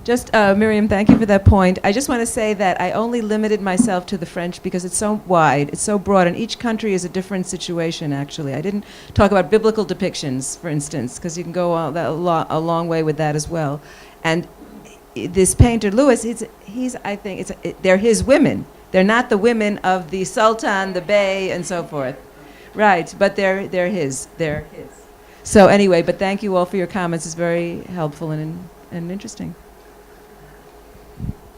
Just, Miriam, thank you for that point. I just want to say that I only limited myself to the French because it's so wide, it's so broad, and each country is a different situation, actually. I didn't talk about biblical depictions, for instance, because you can go a long way with that as well. And this painter, Lewis, he's I think, they're his women. They're not the women of the Sultan, the Bey, and so forth. Right, but they're his. They're his. So anyway, but thank you all for your comments. It's very helpful and interesting.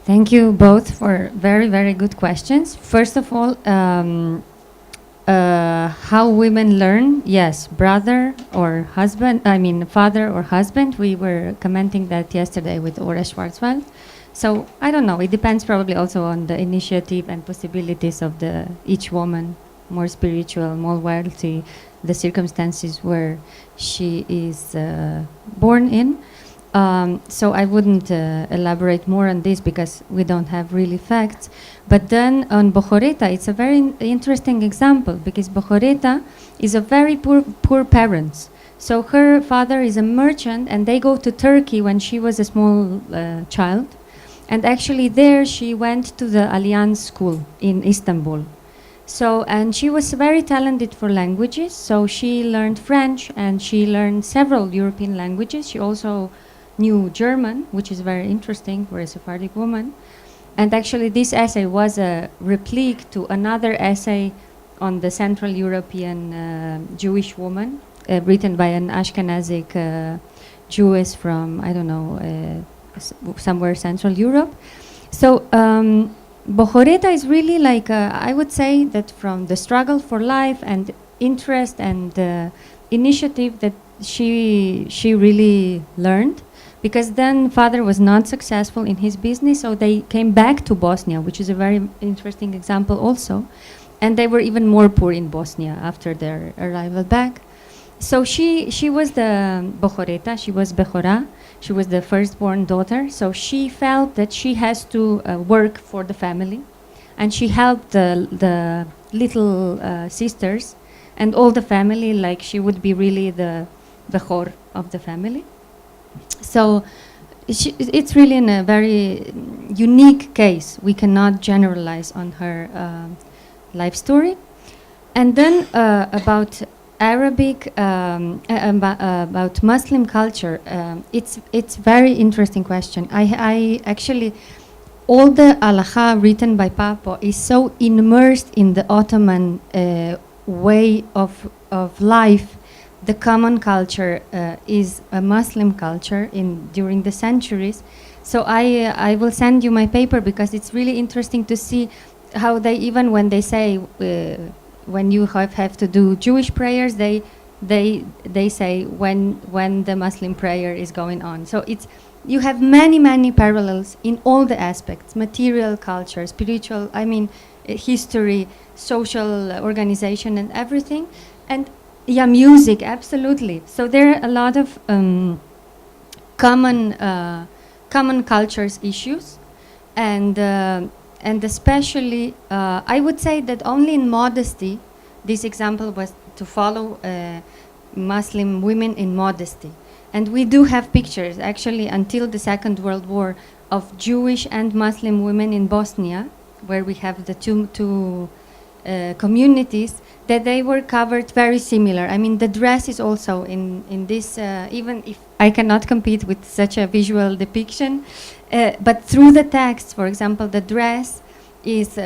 Thank you both for very, very good questions. First of all, how women learn, yes, brother or husband, father or husband. We were commenting that yesterday with Ora Schwarzwald. So I don't know, it depends probably also on the initiative and possibilities of each woman, more spiritual, more wealthy, the circumstances where she is born in. So I wouldn't elaborate more on this because we don't have really facts. But then on Bohoreta, it's a very interesting example because Bohoreta is a very poor parents. So her father is a merchant and they go to Turkey when she was a small child. And actually there she went to the Alliance school in Istanbul. So, and she was very talented for languages. So she learned French and she learned several European languages. She also knew German, which is very interesting for a Sephardic woman. And actually this essay was a replique to another essay on the Central European Jewish woman, written by an Ashkenazic Jewess from, I don't know, somewhere Central Europe. So Bohoreta is really like, I would say that from the struggle for life and interest and initiative that she really learned. Because then father was not successful in his business, so they came back to Bosnia, which is a very interesting example also. And they were even more poor in Bosnia after their arrival back. So she was the Bohoreta, she was Behora, she was the firstborn daughter. So she felt that she has to work for the family. And she helped the little sisters and all the family, like she would be really the Behor of the family. So it's really in a very unique case. We cannot generalize on her life story. And then about Arabic, about Muslim culture, it's very interesting question. I actually, all the halakha written by Papo is so immersed in the Ottoman way of life the common culture is a Muslim culture during the centuries. So I will send you my paper because it's really interesting to see how they, even when they say when you have to do Jewish prayers, they say when the Muslim prayer is going on. So you have many parallels in all the aspects: material, culture, spiritual, history, social organization, and everything. And yeah, music, absolutely. So there are a lot of common cultures issues, and especially I would say that only in modesty, this example was to follow Muslim women in modesty. And we do have pictures, actually, until the Second World War, of Jewish and Muslim women in Bosnia, where we have the two communities, that they were covered very similar. I mean, the dress is also in this, even if I cannot compete with such a visual depiction, but through the text, for example, the dress is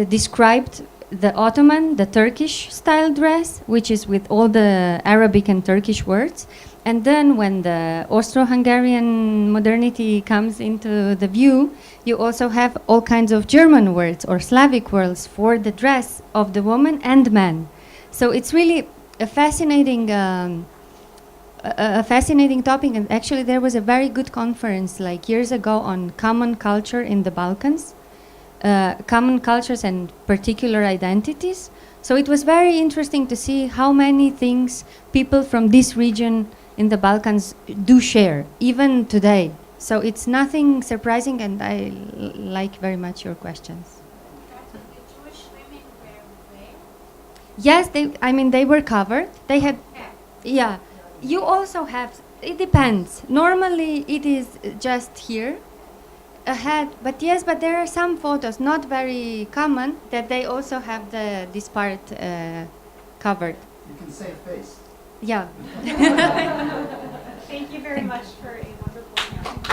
described the Ottoman, the Turkish style dress, which is with all the Arabic and Turkish words. And then when the Austro-Hungarian modernity comes into the view, you also have all kinds of German words or Slavic words for the dress of the woman and man. So it's really a fascinating topic. And actually there was a very good conference like years ago on common culture in the Balkans, common cultures and particular identities. So it was very interesting to see how many things people from this region in the Balkans do share, even today. So it's nothing surprising, and I like very much your questions. The Jewish women wear veil? Yes, they were covered. They had, yeah. You also have, it depends. Normally it is just here, a head, but there are some photos, not very common, that they also have this part covered. You can say face. Yeah. Thank you very much for a wonderful hearing.